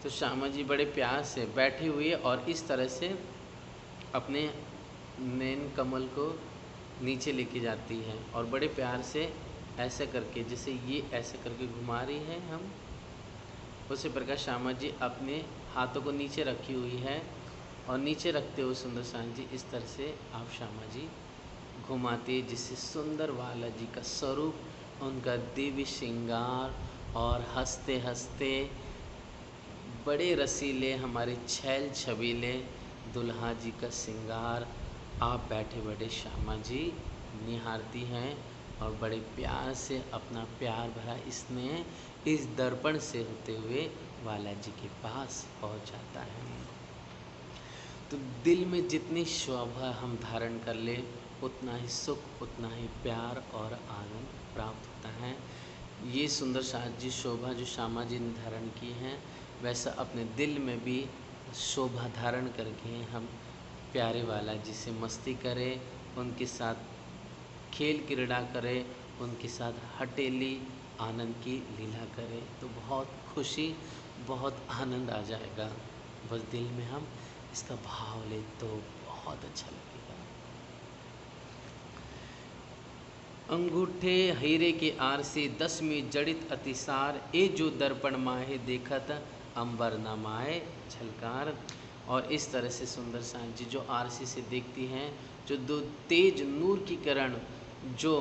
तो श्यामा जी बड़े प्यार से बैठे हुए और इस तरह से अपने नैन कमल को नीचे लेके जाती है और बड़े प्यार से ऐसे करके, जैसे ये ऐसे करके घुमा रही है हम, उसी प्रकार श्यामा जी अपने हाथों को नीचे रखी हुई है और नीचे रखते हुए सुंदर शांत जी इस तरह से आप श्यामा जी घुमाती है, जिससे सुंदर बालाजी का स्वरूप, उनका दिव्य श्रृंगार और हंसते हंसते बड़े रसीले हमारे छैल छबीले दुल्हा जी का श्रृंगार आप बैठे बैठे श्यामा जी निहारती हैं और बड़े प्यार से अपना प्यार भरा स्नेह इस दर्पण से होते हुए बालाजी के पास पहुंच जाता है। तो दिल में जितनी शोभा हम धारण कर ले, उतना ही सुख, उतना ही प्यार और आनंद प्राप्त होता है। ये सुंदर साज जी शोभा जो श्यामा जी ने धारण की हैं, वैसा अपने दिल में भी शोभा धारण करके हम प्यारे बालाजी से मस्ती करें, उनके साथ खेल क्रीड़ा करें, उनके साथ हठेली आनंद की लीला करें, तो बहुत खुशी, बहुत आनंद आ जाएगा। बस दिल में हम इसका भाव ले तो बहुत अच्छा लगेगा। अंगूठे हीरे के आर से 10वीं जड़ित अतिसार, ए जो दर्पण माहे देखत अंबर न माए झलकार। और इस तरह से सुंदर सांझ जी जो आरसी से देखती हैं, जो दो तेज नूर की किरण जो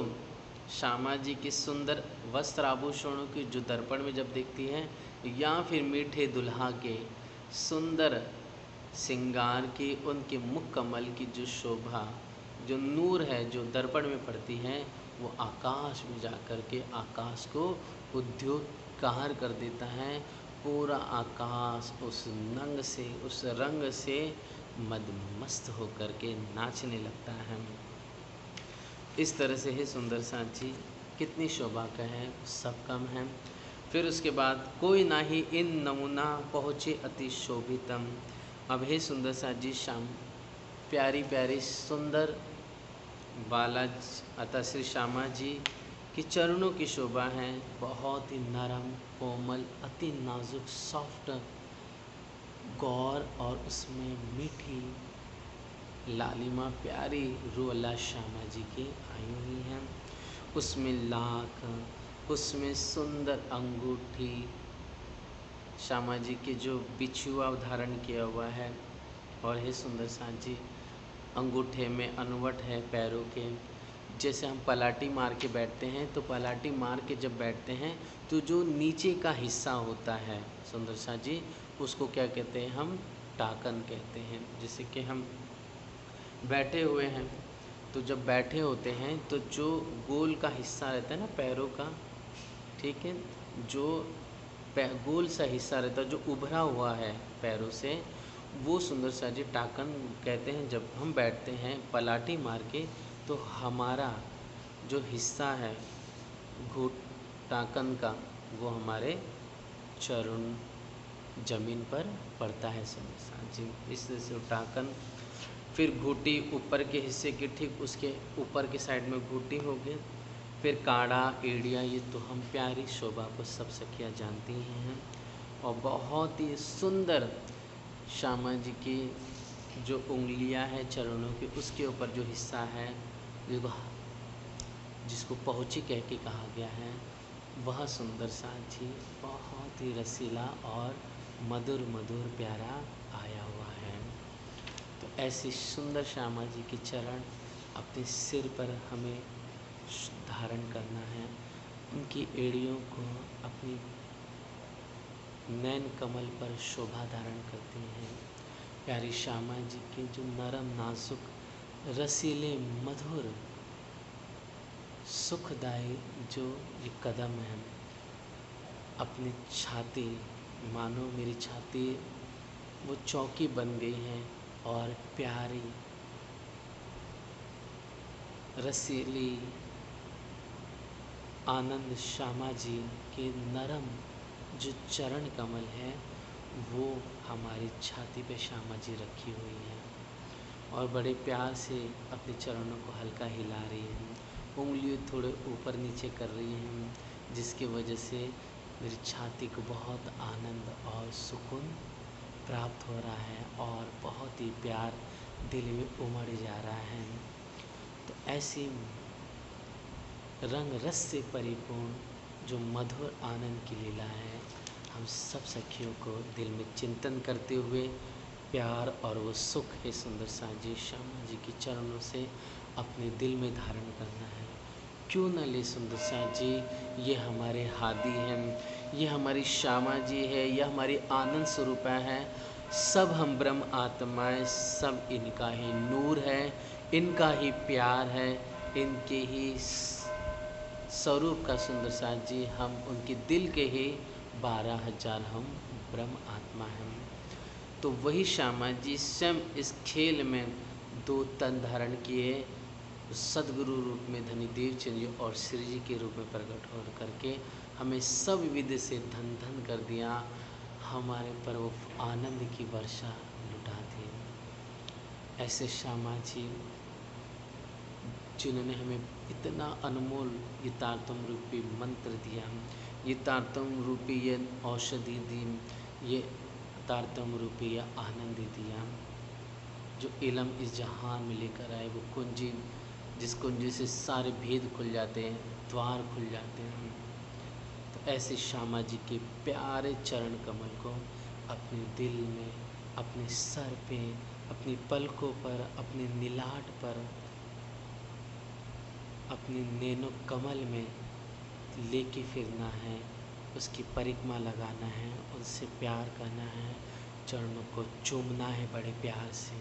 श्यामा जी के सुंदर वस्त्र आभूषणों की जो दर्पण में जब देखती हैं, या फिर मीठे दुल्हा के सुंदर श्रृंगार की, उनके मुख कमल की जो शोभा, जो नूर है जो दर्पण में पड़ती है, वो आकाश में जा कर के आकाश को उद्योतकार कर देता है। पूरा आकाश उस नंग से, उस रंग से मदमस्त होकर के नाचने लगता है। इस तरह से है सुंदर सांची, कितनी शोभा का है, सब कम है। फिर उसके बाद कोई नाही इन नमूना पहुँचे अति शोभितम। अब हे सुंदर साजी श्याम, प्यारी प्यारी सुंदर बालाजी अतः श्री श्यामा जी कि चरणों की शोभा है, बहुत ही नरम कोमल, अति नाजुक सॉफ्ट गौर, और उसमें मीठी लालिमा प्यारी रूअल्ला श्यामा जी की आई हुई हैं। उसमें लाख, उसमें सुंदर अंगूठी, श्यामा जी के जो बिछुआ धारण किया हुआ है, और हे सुंदर सांची अंगूठे में अनवट है पैरों के। जैसे हम पलाटी मार के बैठते हैं, तो पलाटी मार के जब बैठते हैं तो जो नीचे का हिस्सा होता है सुंदर सा जी, उसको क्या कहते हैं, हम टाकन कहते हैं। जैसे कि हम बैठे हुए हैं, तो जब बैठे होते हैं तो जो गोल का हिस्सा रहता है ना पैरों का, ठीक है, जो गोल सा हिस्सा रहता है जो उभरा हुआ है पैरों से, वो सुंदर सा जी टाकन कहते हैं। जब हम बैठते हैं पलाटी मार के, तो हमारा जो हिस्सा है घुट टाकन का, वो हमारे चरण जमीन पर पड़ता है सुंदर सा जी। इस तरह से टाकन, फिर घुटी ऊपर के हिस्से की ठीक उसके ऊपर के साइड में घुटी होगी, फिर काड़ा एड़िया, ये तो हम प्यारी शोभा को सब सखियाँ जानती ही हैं। और बहुत ही सुंदर श्यामा जी की जो उंगलियां हैं चरणों की, उसके ऊपर जो हिस्सा है जिसको पहुँची कह के कहा गया है, वह सुंदर सा जी बहुत ही रसीला और मधुर मधुर प्यारा आया हुआ है। तो ऐसी सुंदर श्यामा जी की चरण अपने सिर पर हमें धारण करना है। उनकी एड़ियों को अपनी नैन कमल पर शोभा धारण करती हैं। प्यारी श्यामा जी के जो नरम नाजुक रसीले मधुर सुखदायी जो ये कदम है, अपनी छाती, मानो मेरी छाती वो चौकी बन गई है, और प्यारी रसीली आनंद श्यामा जी के नरम जो चरण कमल है वो हमारी छाती पे श्यामा जी रखी हुई हैं और बड़े प्यार से अपने चरणों को हल्का हिला रही हैं, उंगलियों थोड़े ऊपर नीचे कर रही हैं, जिसकी वजह से मेरी छाती को बहुत आनंद और सुकून प्राप्त हो रहा है और बहुत ही प्यार दिल में उमड़ जा रहा है। तो ऐसी रंग रस से परिपूर्ण जो मधुर आनंद की लीला है, हम सब सखियों को दिल में चिंतन करते हुए प्यार और वो सुख है सुंदर साजी श्यामा जी के चरणों से अपने दिल में धारण करना है। क्यों न ले सुंदर साजी, ये हमारे हादी हैं, ये हमारी श्यामा जी है, यह हमारी आनंद स्वरूपा है। सब हम ब्रह्म आत्माएं, सब इनका ही नूर है, इनका ही प्यार है, इनके ही स्वरूप का सुंदर साथ जी, हम उनके दिल के ही 12,000 हम ब्रह्म आत्मा हैं। तो वही श्यामा जी स्वयं इस खेल में 2 तन धारण किए, सदगुरु रूप में धनी देवचंद जी और श्री जी के रूप में प्रकट हो करके हमें सब विधि से धन धन कर दिया, हमारे पर वो आनंद की वर्षा लुटा दी। ऐसे श्यामा जी जिन्होंने हमें इतना अनमोल ये तारतम रूपी मंत्र दिया, ये तारतम रूपी ये औषधि दी, ये तारतम रूपी ये आनंद दिया, जो इलम इस जहान में लेकर आए, वो कुंजी जिस कुंजी से सारे भेद खुल जाते हैं, द्वार खुल जाते हैं। तो ऐसे श्यामा जी के प्यारे चरण कमल को अपने दिल में, अपने सर पे, अपनी पलकों पर, अपने नीलाट पर, अपने नैनो कमल में लेके फिरना है, उसकी परिक्रमा लगाना है, उनसे प्यार करना है, चरणों को चूमना है बड़े प्यार से।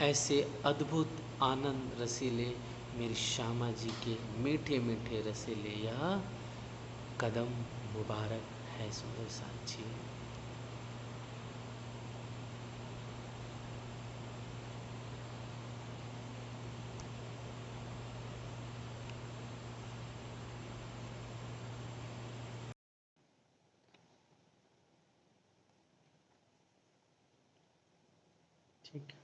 ऐसे अद्भुत आनंद रसीले मेरी श्यामा जी के मीठे मीठे रसीले यह कदम मुबारक है सुंदर साथी।
ठीक है।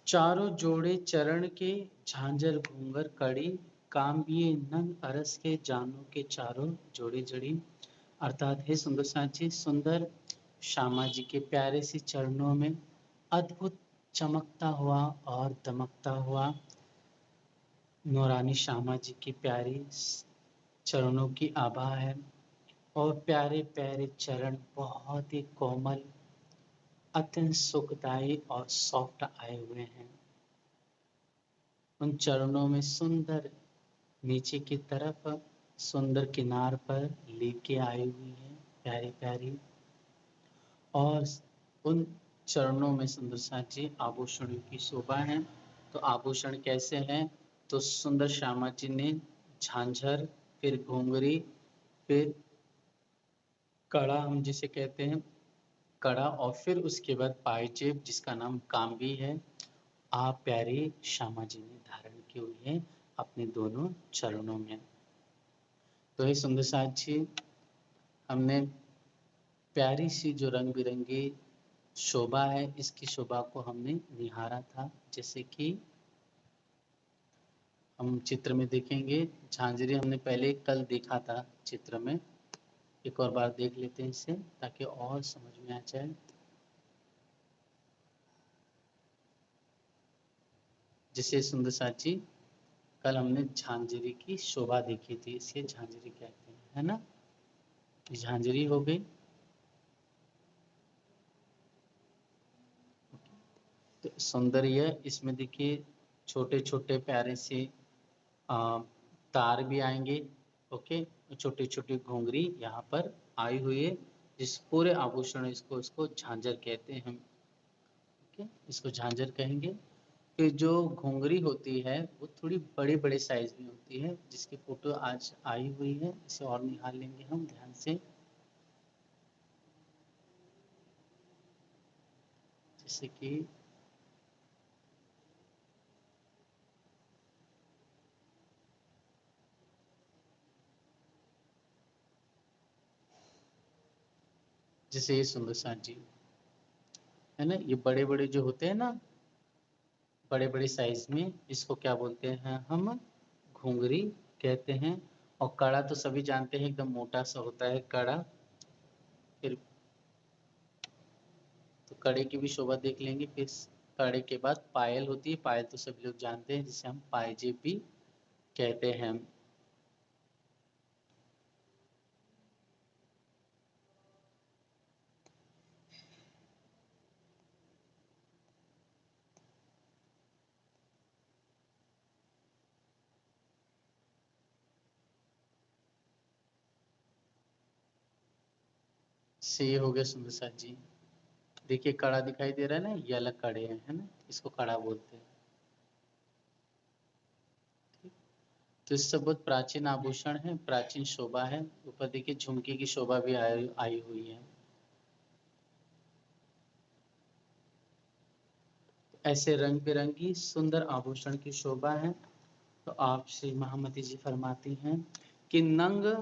चारों जोड़े चरण के, झांझर घूंगर कड़ी, काम बिये नंग अरस के, जानों के चारों जोड़े जड़ी। अर्थात हे सुंदर साची, सुंदर श्यामा जी के प्यारे से चरणों में अद्भुत चमकता हुआ और दमकता हुआ नूरानी श्यामा जी की प्यारी चरणों की आभा है और प्यारे प्यारे चरण बहुत ही कोमल, अत्यंत सुखदायी और सॉफ्ट आए हुए हैं। उन चरणों में सुंदर नीचे की तरफ सुंदर किनार पर लेके आई हुई है प्यारी प्यारी, और उन चरणों में सुंदर साची आभूषणों की शोभा है। तो आभूषण कैसे हैं? तो सुंदर श्यामा जी ने झांझर, फिर घुंघरी, फिर कड़ा हम जिसे कहते हैं कड़ा, और फिर उसके बाद पायजेब जिसका नाम काम्बी है, आप प्यारी श्यामा जी ने धारण की हुई है अपने दोनों चरणों में। तो ये सुंदर साथी, हमने प्यारी सी जो रंग बिरंगी शोभा है, इसकी शोभा को हमने निहारा था, जैसे कि हम चित्र में देखेंगे। झांझरी हमने पहले कल देखा था चित्र में, एक और बार देख लेते हैं इसे ताकि और समझ में आ जाए। जिसे सुंदर साची कल हमने झांझरी की शोभा देखी थी, इसे झांझरी कहते हैं, है ना। झांझरी हो गई। तो सौंदर्य इसमें देखिए छोटे छोटे प्यारे से तार भी आएंगे, ओके। छोटी छोटी घुंघरी यहाँ पर आई हुई है, जिस पूरे आभूषण इसको झांझर कहते हैं हम, ओके, इसको झांझर कहेंगे। फिर जो घुंघरी होती है वो थोड़ी बड़े बड़े साइज में होती है, जिसकी फोटो आज आई हुई है, इसे और निहार लेंगे हम ध्यान से। जैसे कि जैसे ये सुंदर साथ जी है ना, ये बड़े बड़े जो होते हैं ना, बड़े बड़े साइज में, इसको क्या बोलते हैं हम, घुंघरी कहते हैं। और कड़ा तो सभी जानते हैं, एकदम मोटा सा होता है कड़ा। फिर तो कड़े की भी शोभा देख लेंगे। फिर कड़े के बाद पायल होती है, पायल तो सभी लोग जानते हैं, जिसे हम पायजेब भी कहते हैं। से ये हो गया सुंदर साथ जी। देखिए कड़ा दिखाई दे रहा है ना, ये अलग कड़े हैं, है ना, इसको कड़ा बोलते हैं। तो इससे बहुत प्राचीन आभूषण है, प्राचीन शोभा है। ऊपर देखिए झुमकी की शोभा भी आई हुई है। ऐसे रंग बिरंगी सुंदर आभूषण की शोभा है। तो आप श्री महामती जी फरमाती हैं कि नंग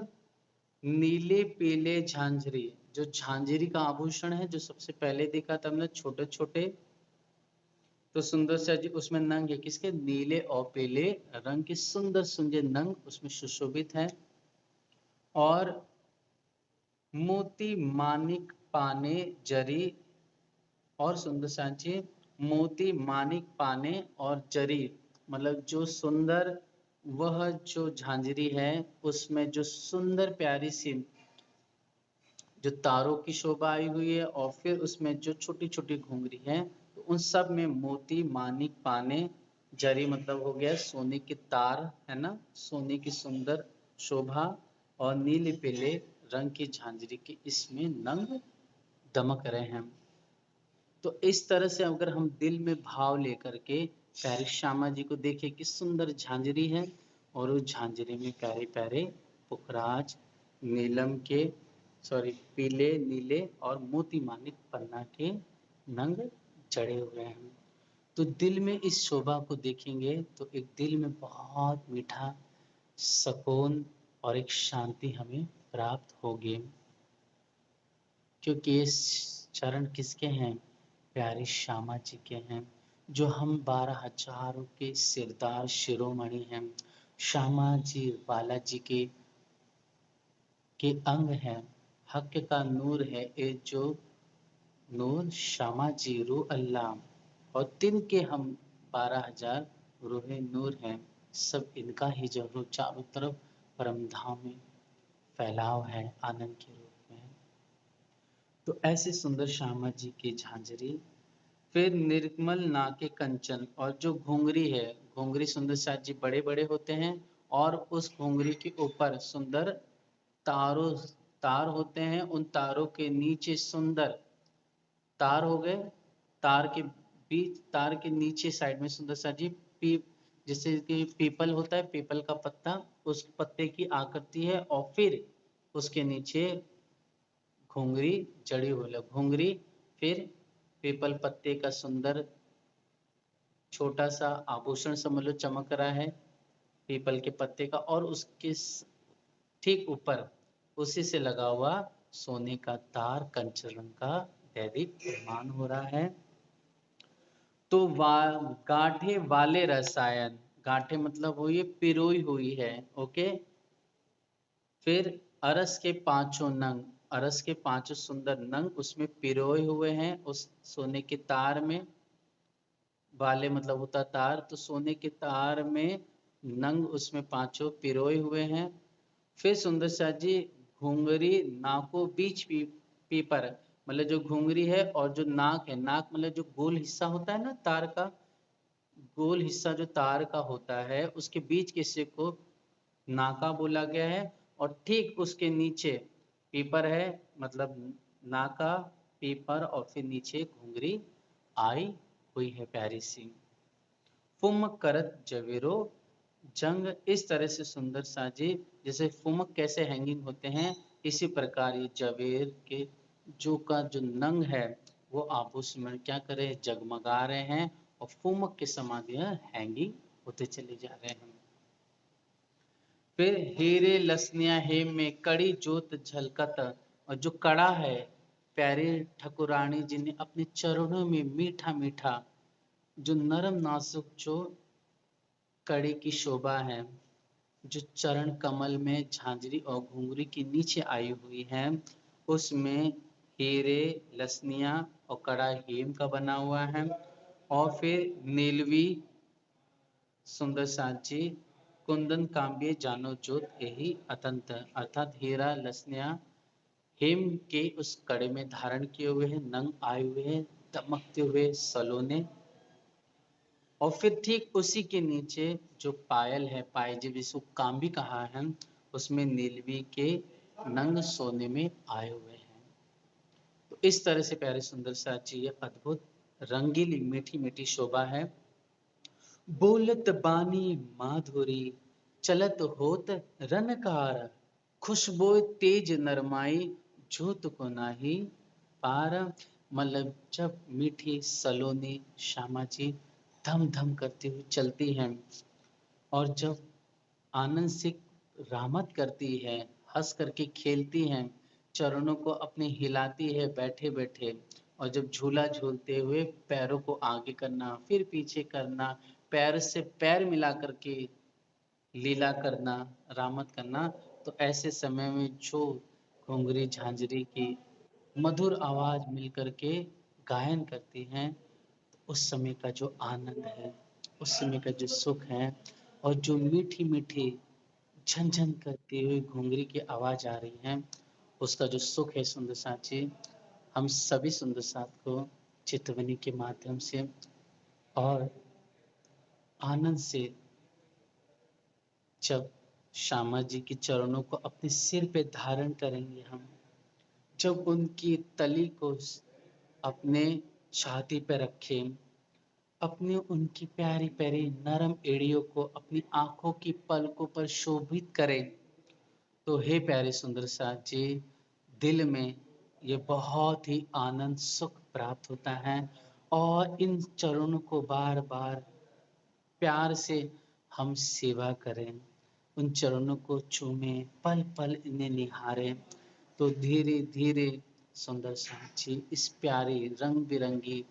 नीले पीले झांझरी, जो झांझरी का आभूषण है, जो सबसे पहले देखा था हमने छोटे छोटे, तो सुंदर सा जी उसमें नंग है किसके, नीले और पीले रंग के सुंदर सुंदर नंग उसमें सुशोभित है। और मोती मानिक पाने जरी, और सुंदर सांची मोती मानिक पाने और जरी, मतलब जो सुंदर, वह जो झांझरी है उसमें जो सुंदर प्यारी सी जो तारों की शोभा आई हुई है, और फिर उसमें जो छोटी छोटी घुंघरी है, तो उन सब में मोती मानिक पाने, जरी मतलब हो गया सोने के तार, है ना, सोने की सुंदर शोभा, और नीले पीले रंग की झांझरी की इसमें नंग दमक रहे हैं। तो इस तरह से अगर हम दिल में भाव लेकर के प्यारी श्यामा जी को देखें कि सुंदर झांझरी है, और उस झांझरी में प्यारे प्यारे पुखराज नीलम के, सॉरी पीले नीले और मोती मानिक पन्ना के नंग जड़े हुए हैं। तो दिल में इस शोभा को देखेंगे तो एक दिल में बहुत मीठा सुकून और एक शांति हमें प्राप्त होगी। क्योंकि ये चरण किसके हैं, प्यारी श्यामा जी के हैं, जो हम 12,000 के सिरदार शिरोमणि हैं। श्यामा जी बालाजी के अंग हैं, हक का नूर है ये जो नूर श्यामा जी रू अल्लाह। और तिनके हम 12,000 रूहे नूर हैं, सब इनका ही जो चारों तरफ परम धाम में फैलाव है आनंद के रूप में। तो ऐसे सुंदर श्यामा जी की झांझरी। फिर निर्मल नाके कंचन, और जो घुंघरी है, घुंघरी सुंदर साथ जी बड़े बड़े होते हैं, और उस घुंघरी के ऊपर सुंदर तारों तार होते हैं, उन तारों के नीचे सुंदर तार हो गए, तार के बीच, तार के नीचे साइड में सुंदर सा जी पीप, जैसे कि पीपल होता है, पीपल का पत्ता, उस पत्ते की आकृति है, और फिर उसके नीचे घुंघरी जड़ी हुई है, घुंघरी, फिर पीपल पत्ते का सुंदर छोटा सा आभूषण समझ लो चमक रहा है पीपल के पत्ते का, और उसके ठीक ऊपर उसी से लगा हुआ सोने का तार कंचन रंग का दैदिक निर्माण हो रहा है। तो गांठे वाले रसायन, गांठे मतलब हुई है पिरोई हुई है, ओके। फिर अरस के पांचों नंग, अरस के पांचों सुंदर नंग उसमें पिरोए हुए हैं उस सोने के तार में, वाले मतलब होता तार, तो सोने के तार में नंग उसमें पांचों पिरोए हुए हैं। फिर सुंदर शाह जी घुंघरी नाको बीच पीपर, मतलब जो घुंघरी है और जो नाक है, नाक मतलब जो गोल हिस्सा होता है ना तार का, गोल हिस्सा जो तार का होता है उसके बीच के हिस्से को नाका बोला गया है। और ठीक उसके नीचे पीपर है, मतलब नाका पीपर, और फिर नीचे घुंघरी आई हुई है प्यारी सी। फुम करत जवेरो जंग, इस तरह से सुंदर साजी, जैसे फुमक कैसे हैंगिंग होते हैं, इसी प्रकार ये जवेर के जो का जो नंग है वो आभूषण क्या करे, जगमगा रहे हैं, और फुमक के समान यह हैंगिंग होते चले जा रहे हैं। फिर हीरे लसनिया हेम में कड़ी जोत झलकत, और जो कड़ा है प्यारे ठाकुरानी जी ने अपने चरणों में मीठा मीठा जो नरम नाजुक जो कड़ी की शोभा है, जो चरण कमल में झांझरी और घुंघरू की नीचे आई हुई है, उसमें हीरे, लसनिया और कड़ा हीम का बना हुआ है। और फिर नीलवी सुंदर साची कुंदन काम्य जानो जोत यही अतंत, अर्थात हीरा लसनिया हिम के उस कड़े में धारण किए हुए हैं, नंग आए हुए हैं, दमकते हुए सलोने। और फिर ठीक उसी के नीचे जो पायल है, पायजे जिसको काम भी कहा है, उसमें नीलवी के नंग सोने में आए हुए हैं। तो इस तरह से प्यारे सुंदर साची ये अद्भुत रंगीली मीठी मीठी शोभा है। बोलत बानी माधुरी चलत होत रनकार, खुशबो तेज नरमाई जोत को नाही पार। मतलब जब मीठी सलोनी श्यामा जी धम धम करती हुई चलती हैं और जब आनंद से रामत करती है, हंस करके खेलती हैं, चरणों को अपने हिलाती है बैठे बैठे, और जब झूला झूलते हुए पैरों को आगे करना फिर पीछे करना, पैर से पैर मिला करके लीला करना, रामत करना, तो ऐसे समय में जो घुंघरी झांझरी की मधुर आवाज मिलकर के गायन करती हैं, उस समय का जो आनंद है, उस समय का जो सुख है, और जो मीठी मीठी झनझन करती हुई घुंघरी की आवाज आ रही है, उसका जो सुख है सुंदर साची, हम सभी सुंदर साथ को चितवनी के माध्यम से और आनंद से जब श्यामा जी के चरणों को अपने सिर पे धारण करेंगे हम, जब उनकी तली को अपने छाती पे रखें, अपनी उनकी प्यारी प्यारी नरम एड़ियों को अपनी आंखों की पलकों पर शोभित करें, तो हे प्यारे सुंदर साथ जी, दिल में ये बहुत ही आनंद सुख प्राप्त होता है। और इन चरणों को बार बार प्यार से हम सेवा करें, उन चरणों को चूमें, पल पल इन्हें निहारें, तो धीरे धीरे सुंदर साची इस प्यारी रंग बिरंगी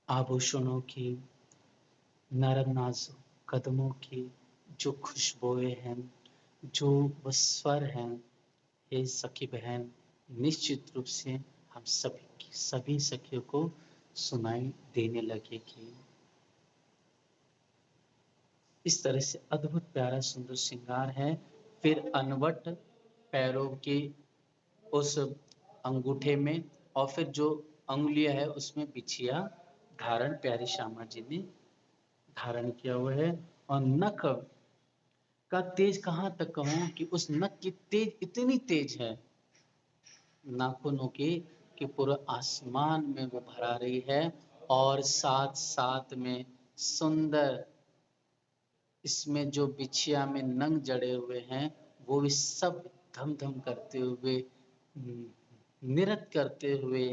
आभूषणों की, नरम नाजुक कदमों की जो खुशबुएं हैं, जो वो स्वर हैं, हे सखी बहन, निश्चित रूप से हम सभी सखियों को सुनाई देने लगेगी। इस तरह से अद्भुत प्यारा सुंदर श्रृंगार है। फिर अनवट पैरों की उस अंगूठे में और फिर जो अंगुलियां है उसमें बिछिया धारण प्यारी श्यामा जी ने धारण किया हुआ है। और नख का तेज कहाँ तक कहूँ कि उस नख की तेज इतनी तेज है नाखूनों की, कि पूरा आसमान में वो भरा रही है। और साथ साथ में सुंदर इसमें जो बिछिया में नंग जड़े हुए हैं, वो भी सब धम धम करते हुए, नृत्य करते हुए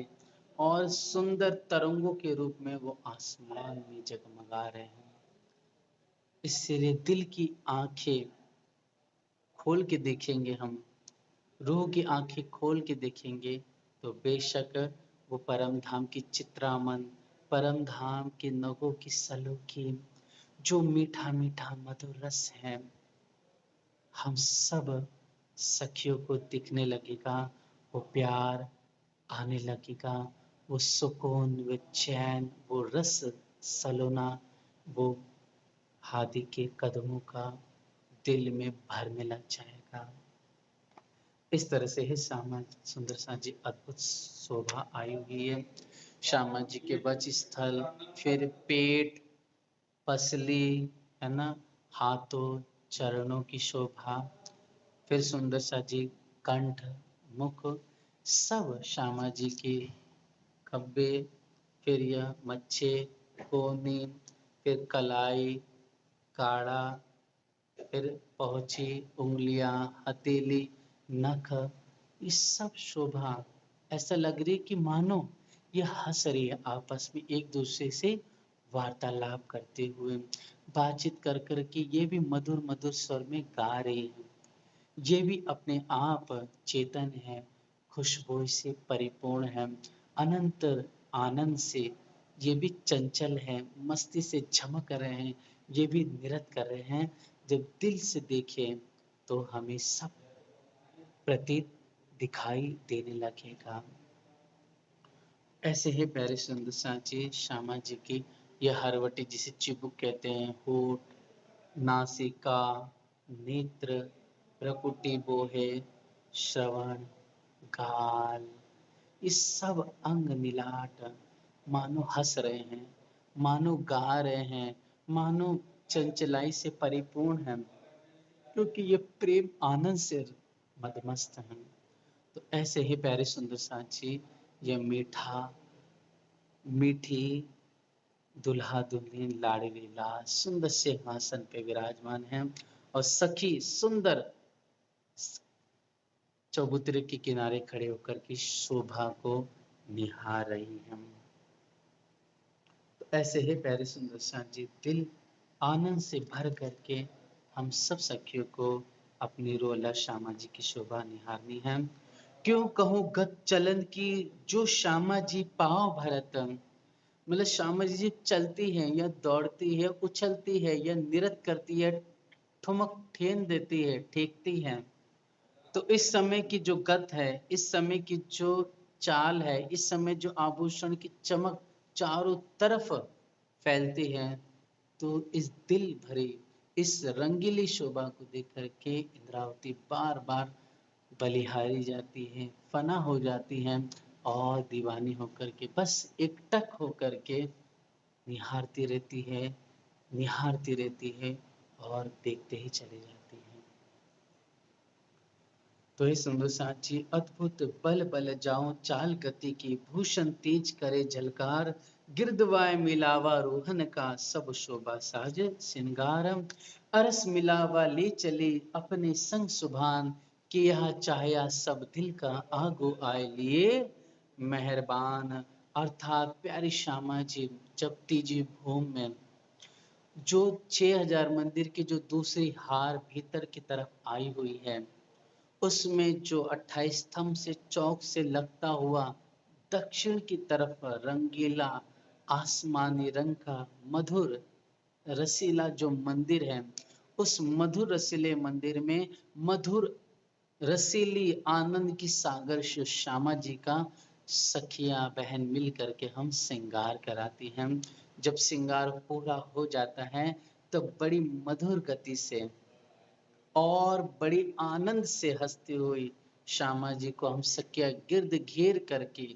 और सुंदर तरंगों के रूप में वो आसमान में जगमगा रहे हैं। इसलिए दिल की आंखें खोल के देखेंगे हम, रूह की आंखें खोल के देखेंगे, तो बेशक वो परम धाम की चित्रामन, परम धाम के नगों की सलोकी, जो मीठा मीठा मधुर रस है, हम सब सखियों को दिखने लगेगा, वो प्यार आने लगेगा, वो सुकून, वो चैन, वो रस सलोना, वो हादी के कदमों का दिल में भरने लग जाएगा। इस तरह से ही श्यामा सुंदर साथ जी अद्भुत शोभा आई हुई है। श्यामा जी के वक्ष स्थल, फिर पेट, पसली, है ना, हाथों चरणों की शोभा, फिर सुंदर सा जी कंठ, मुख, सब श्यामा जी की खब्बे, फिर यह मच्छे, कोनी, फिर कलाई, काड़ा, फिर पहुंची, उंगलियां, हथेली, नख, ये सब शोभा ऐसा लग रही कि मानो ये हंस रही है, आपस में एक दूसरे से वार्तालाप करते हुए, बातचीत कर कर के ये भी मधुर मधुर स्वर में गा रही है, ये भी अपने आप चेतन है, खुशबू से परिपूर्ण है, अनंत आनंद से ये भी चंचल है, मस्ती से झमक रहे हैं, ये भी नृत्य कर रहे हैं। जब दिल से देखें तो हमें सब प्रतीत दिखाई देने लगेगा। ऐसे ही प्यारे सुंदर सांची श्यामा जी की यह हरवटी जिसे चिबुक कहते हैं, होठ, नासिका, नेत्र, प्रकुटि बोहे, श्रवण, गाल, ये सब अंग मिलाट मानो हंस रहे हैं, मानो गा रहे हैं, मानो चंचलाई से परिपूर्ण हैं, क्योंकि ये प्रेम आनंद से मदमस्त हैं। तो ऐसे ही प्यारे सुंदर सांची ये मीठी दुल्हा दुल्हन लाडली लाल सुंदर सिंहासन पे विराजमान हैं और सखी सुंदर चबूतरे के किनारे खड़े होकर के शोभा को निहार रही हैं। तो ऐसे ही प्यारे सुंदर श्याम जी दिल आनंद से भर करके हम सब सखियों को अपनी रोला श्यामा जी की शोभा निहारनी है। क्यों कहूँ गत चलन की जो श्यामा जी पाँव भरत, मतलब श्यामा जी चलती है या दौड़ती है, उछलती है या नृत्य करती है, ठुमक ठेन देती है, ठेकती है, तो इस समय की जो गत है, इस समय की जो चाल है, इस समय जो आभूषण की चमक चारों तरफ फैलती है, तो इस दिल भरी इस रंगीली शोभा को देख करके इंद्रावती बार बार बलिहारी जाती है, फना हो जाती हैं और दीवानी होकर के बस एकटक होकर के निहारती रहती है, निहारती रहती है और देखते ही चली जाती है। तो हे सुंदर साची अद्भुत बल बल जाऊं चाल गति की, भूषण तेज करे झलकार, गिरदवाय मिलावा रोहन का सब शोभा साज श्रृंगार, अरस मिलावा ले चले अपने संग सुभान, कि यह चाहया सब दिल का आगो आए लिए मेहरबान। अर्थात प्यारी श्यामा जी जब तीजी भूमि में जो 6000 मंदिर की जो दूसरी हार भीतर की तरफ आई हुई है, उसमें जो 28 स्तंभ से चौक से लगता हुआ दक्षिण की तरफ रंगीला आसमानी रंग का मधुर रसीला जो मंदिर है, उस मधुर रसीले मंदिर में मधुर रसीली आनंद की सागर श्यामा जी का सखियां बहन मिल करके हम श्रृंगार कराती हैं। जब श्रृंगार पूरा हो जाता है तो बड़ी मधुर गति से और बड़ी आनंद से हंसती हुई श्यामा जी को हम सखिया गिर्द घेर करके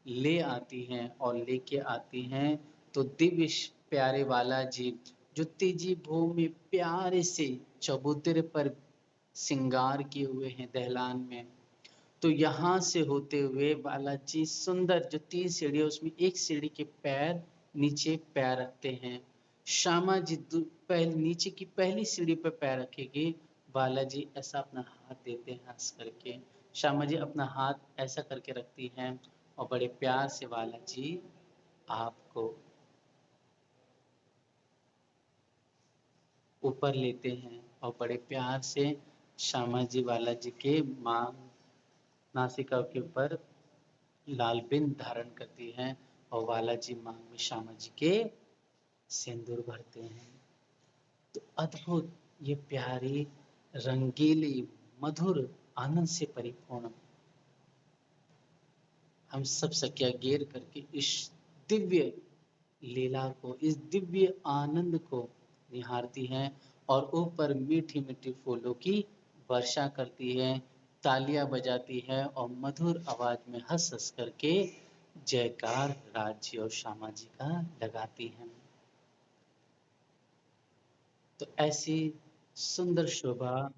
ले आती हैं और लेके आती हैं। तो दिव्य प्यारे वाला जी जो तीजी भूमि में प्यारे से चबूतरे पर श्रृंगार किए हुए हैं दहलान में, तो यहाँ से होते हुए बालाजी सुंदर जो 3 सीढ़ियाँ उसमें एक सीढ़ी के पैर नीचे पैर रखते हैं। श्यामा जी नीचे की पहली सीढ़ी पर पैर रखेगी, बालाजी ऐसा अपना हाथ देते हैं हंस करके, श्यामा जी अपना हाथ ऐसा करके रखती हैं और बड़े प्यार से बालाजी आपको ऊपर लेते हैं और बड़े प्यार से श्यामा जी बालाजी के मांग नासिका के ऊपर लाल बिंद धारण करती हैं और बालाजी मांग में श्यामा जी के सिंदूर भरते हैं। तो अद्भुत ये प्यारी रंगीली मधुर आनंद से परिपूर्ण हम सब सखिया घेर करके इस दिव्य लीला को, इस दिव्य आनंद को निहारती हैं और ऊपर मीठी मीठी फूलों की वर्षा करती है, तालियां बजाती है और मधुर आवाज में हंस हंस करके जयकार राज्य और श्यामा जी का लगाती हैं। तो ऐसी सुंदर शोभा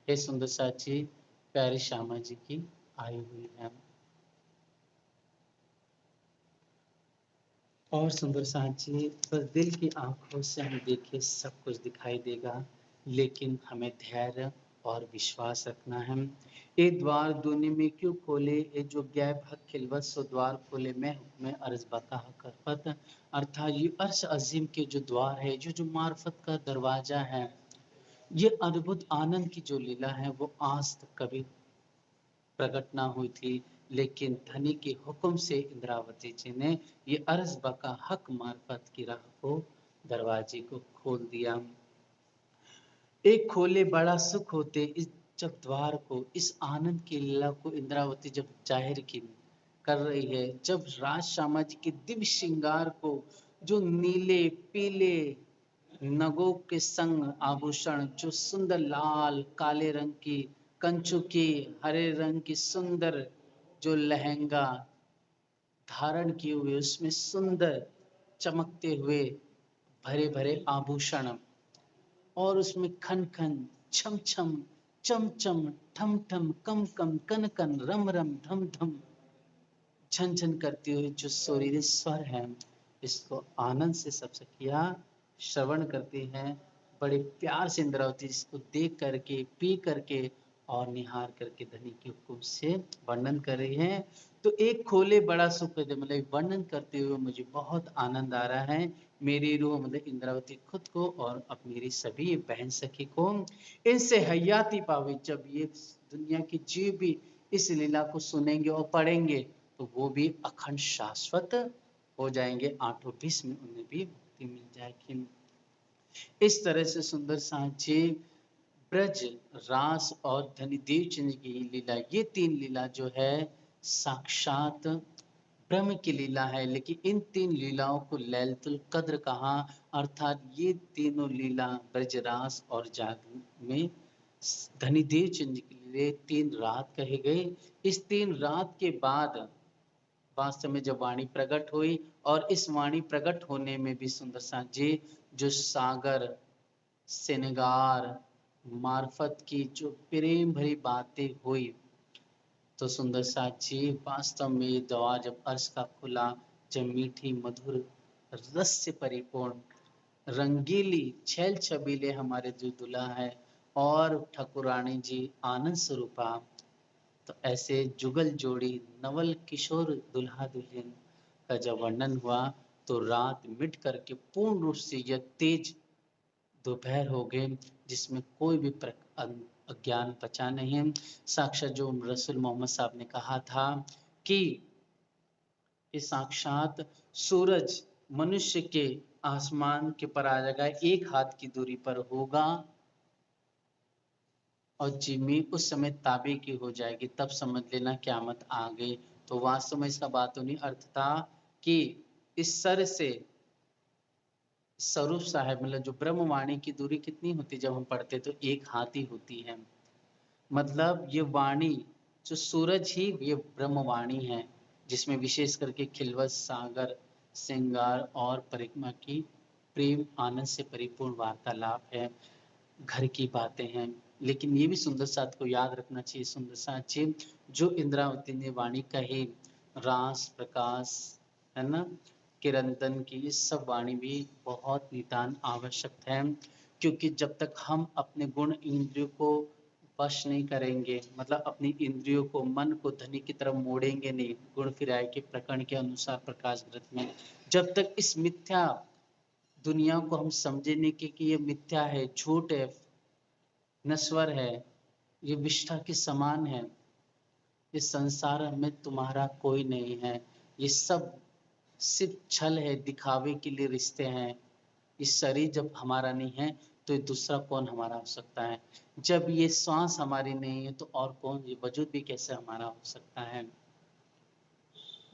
हे सुंदर साची प्यारी श्यामा जी की आई हुई है। और सुंदर साची बस दिल की आंखों से हम देखें सब कुछ दिखाई देगा, लेकिन हमें धैर्य और विश्वास रखना है। ये द्वार दूनी में क्यों खोले, ये जो गैब हक खिलवत सो द्वार खोले, मैं हुक्म अर्ज बका करपत। अर्थात ये अर्श अजीम के जो द्वार है, जो मार्फत का दरवाजा है, ये अद्भुत आनंद की जो लीला है वो आज तक कभी प्रकट ना हुई थी, लेकिन धनी के हुक्म से इंद्रावती जी ने ये अर्ज़ का हक मार्फत की राह को, दरवाजे को खोल दिया। एक खोले बड़ा सुख होते, इस जब द्वार को, इस आनंद की लीला को इंद्रावती जब जाहिर की कर रही है, जब राज श्यामा जी के दिव्य श्रृंगार को, जो नीले पीले नगों के संग आभूषण, जो सुंदर लाल काले रंग की कंचुकी, हरे रंग की सुंदर जो लहंगा धारण किए हुए, उसमें सुंदर चमकते हुए भरे भरे आभूषण, और उसमें खन खन, छम छम, चम चम, ठम ठम, कम कम, कन कन, रम रम, धम धम, झन झन करते हुए जो सुरीले स्वर हैं, इसको आनंद से सब सखियां श्रवण करते हैं। बड़े प्यार से इंद्रावती इसको देख करके, पी करके और निहार करके धनी के हुक्म से वर्णन कर रही हैं। तो एक खोले बड़ा सुख दे, मतलब वर्णन करते हुए मुझे बहुत आनंद आ रहा है। मेरी रूह मतलब इंद्रावती खुद को और अब मेरी सभी बहन सखी को इनसे हयाती पावे। जब ये दुनिया के जीव भी इस लीला को सुनेंगे और पढ़ेंगे तो वो भी अखंड शाश्वत हो जाएंगे, आठों बीस में उन्हें भी मुक्ति मिल जाएगी। इस तरह से सुंदर सांचे, ब्रज, रास और धनिदेव चंद्र की लीला, ये तीन लीला जो है साक्षात ब्रह्म की लीला है। लेकिन इन तीन लीलाओं को लैलतुल कद्र कहा, अर्थात ये तीनों लीला ब्रजरास और जाग में धनिदेव चंद्र के लिए 3 रात कहे गए। इस 3 रात के बाद वास्तव में जब वाणी प्रकट हुई, और इस वाणी प्रकट होने में भी सुंदर सा जी जो सागर श्रृंगार मार्फत की जो प्रेम भरी बातें हुई, तो सुंदर साथ जी वास्तव में ये द्वार जब अर्श का खुला, जब मीठी मधुर रस से परिपूर्ण रंगीली छैल छबीले हमारे जो दुल्हा है और ठाकुरानी जी आनंद स्वरूपा, तो ऐसे जुगल जोड़ी नवल किशोर दुल्हा दुल्हन का जब वर्णन हुआ, तो रात मिट करके पूर्ण रूप से यह तेज दोपहर हो गए, जिसमें कोई भी अज्ञान बचा नहीं है। साक्षात जो रसूल मोहम्मद साहब ने कहा था कि ये साक्षात सूरज मनुष्य के आसमान के पर आ जाएगा, 1 हाथ की दूरी पर होगा, और जिम्मी उस समय ताबे की हो जाएगी, तब समझ लेना क़यामत आ गई। तो वास्तव में इसका बातों नहीं अर्थ था कि इस सर से स्वरूप साहब, मतलब जो ब्रह्मवाणी की दूरी कितनी होती, जब हम पढ़ते तो 1 हाथ ही होती है। मतलब ये वाणी जो सूरज ही ये ब्रह्मवाणी है, जिसमें विशेष करके खिलवत सागर श्रृंगार और परिक्रमा की प्रेम आनंद से परिपूर्ण वार्तालाप है, घर की बातें हैं। लेकिन ये भी सुंदर साथ को याद रखना चाहिए, सुंदर साथ जी जो इंद्रावती ने वाणी कही, रास प्रकाश है ना, किरंतन की, ये सब वाणी भी बहुत नितान आवश्यक है। क्योंकि जब तक हम अपने गुण इंद्रियों को वश नहीं करेंगे, मतलब अपनी इंद्रियों को, मन को धनी की तरफ मोड़ेंगे नहीं, गुण फिराए के प्रकरण के अनुसार प्रकाश ग्रंथ में, जब तक इस मिथ्या दुनिया को हम समझे नहीं कि ये मिथ्या है, झूठ है, नश्वर है, ये विष्ठा के समान है, इस संसार में तुम्हारा कोई नहीं है, ये सब सिर्फ छल है, दिखावे के लिए रिश्ते हैं। इस शरीर जब हमारा नहीं है तो ये दूसरा कौन हमारा हो सकता है? जब ये श्वास हमारी नहीं है तो और कौन, ये वजूद भी कैसे हमारा हो सकता है?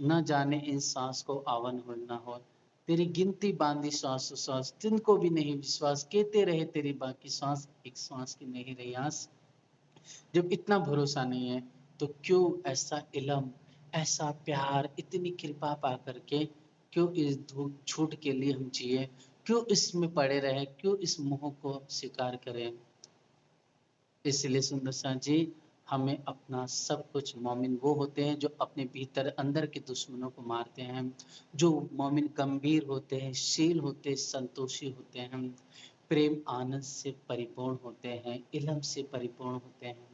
न जाने इन सांस को आवन हो न हो, तेरी गिनती बांधी श्वास श्वास, तिनको भी नहीं विश्वास, कहते रहे तेरी बाकी श्वास, एक श्वास की नहीं रही आस। जब इतना भरोसा नहीं है तो क्यों ऐसा इलम, ऐसा प्यार, इतनी कृपा पा करके क्यों इस झूठ के लिए हम जिए, क्यों इसमें पड़े रहे, क्यों इस मोह को स्वीकार करें? इसलिए सुंदर सा जी हमें अपना सब कुछ, मोमिन वो होते हैं जो अपने भीतर अंदर के दुश्मनों को मारते हैं, जो मोमिन गंभीर होते हैं, शील होते हैं, संतोषी होते हैं, प्रेम आनंद से परिपूर्ण होते हैं, इलम से परिपूर्ण होते हैं।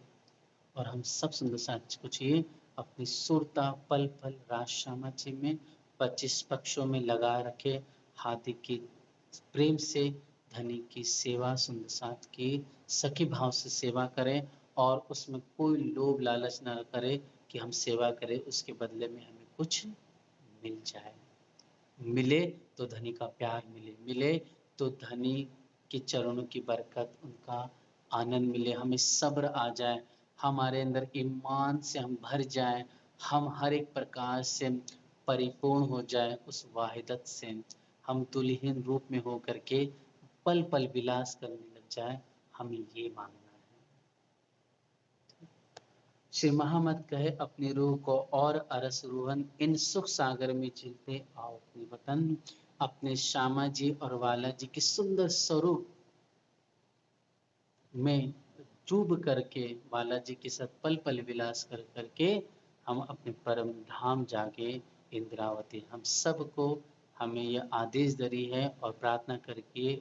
और हम सब सुंदर साच को चाहिए अपनी सुरता पल पल रात श्यामाची में 25 पक्षों में लगा रखे, हाथी की प्रेम से धनी की सेवा, सुंदर साथ की सखी भाव से सेवा करें, और उसमें कोई लोभ लालच न करे कि हम सेवा करें उसके बदले में हमें कुछ मिल जाए। मिले तो धनी का प्यार मिले, मिले तो धनी के चरणों की बरकत, उनका आनंद मिले, हमें सब्र आ जाए, हमारे अंदर ईमान से हम भर जाएँ, हम हर एक प्रकार से परिपूर्ण हो जाएँ उस वाहिदत से, हम तुल्यहीन रूप में हो कर के पल-पल विलास करने लग जाएँ, हमें ये माँगना है। श्री महामत कहे अपनी रूह को और अरस रूहन इन सुख सागर में झीलते आओ अपने वतन, अपने श्यामा जी और वाला जी के सुंदर स्वरूप में डूब करके वाला जी के साथ पल पल विलास कर करके हम अपने परम धाम जाके इंद्रावती। हम सबको हमें यह आदेश दे रही है और प्रार्थना करके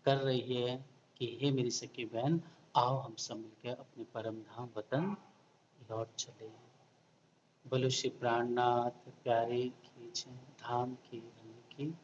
कर रही है कि हे मेरी सखी बहन, आओ हम सब मिलकर अपने परम धाम वतन लौट चले। बोलो श्री प्राणनाथ प्यारे की जय, धाम की रानी की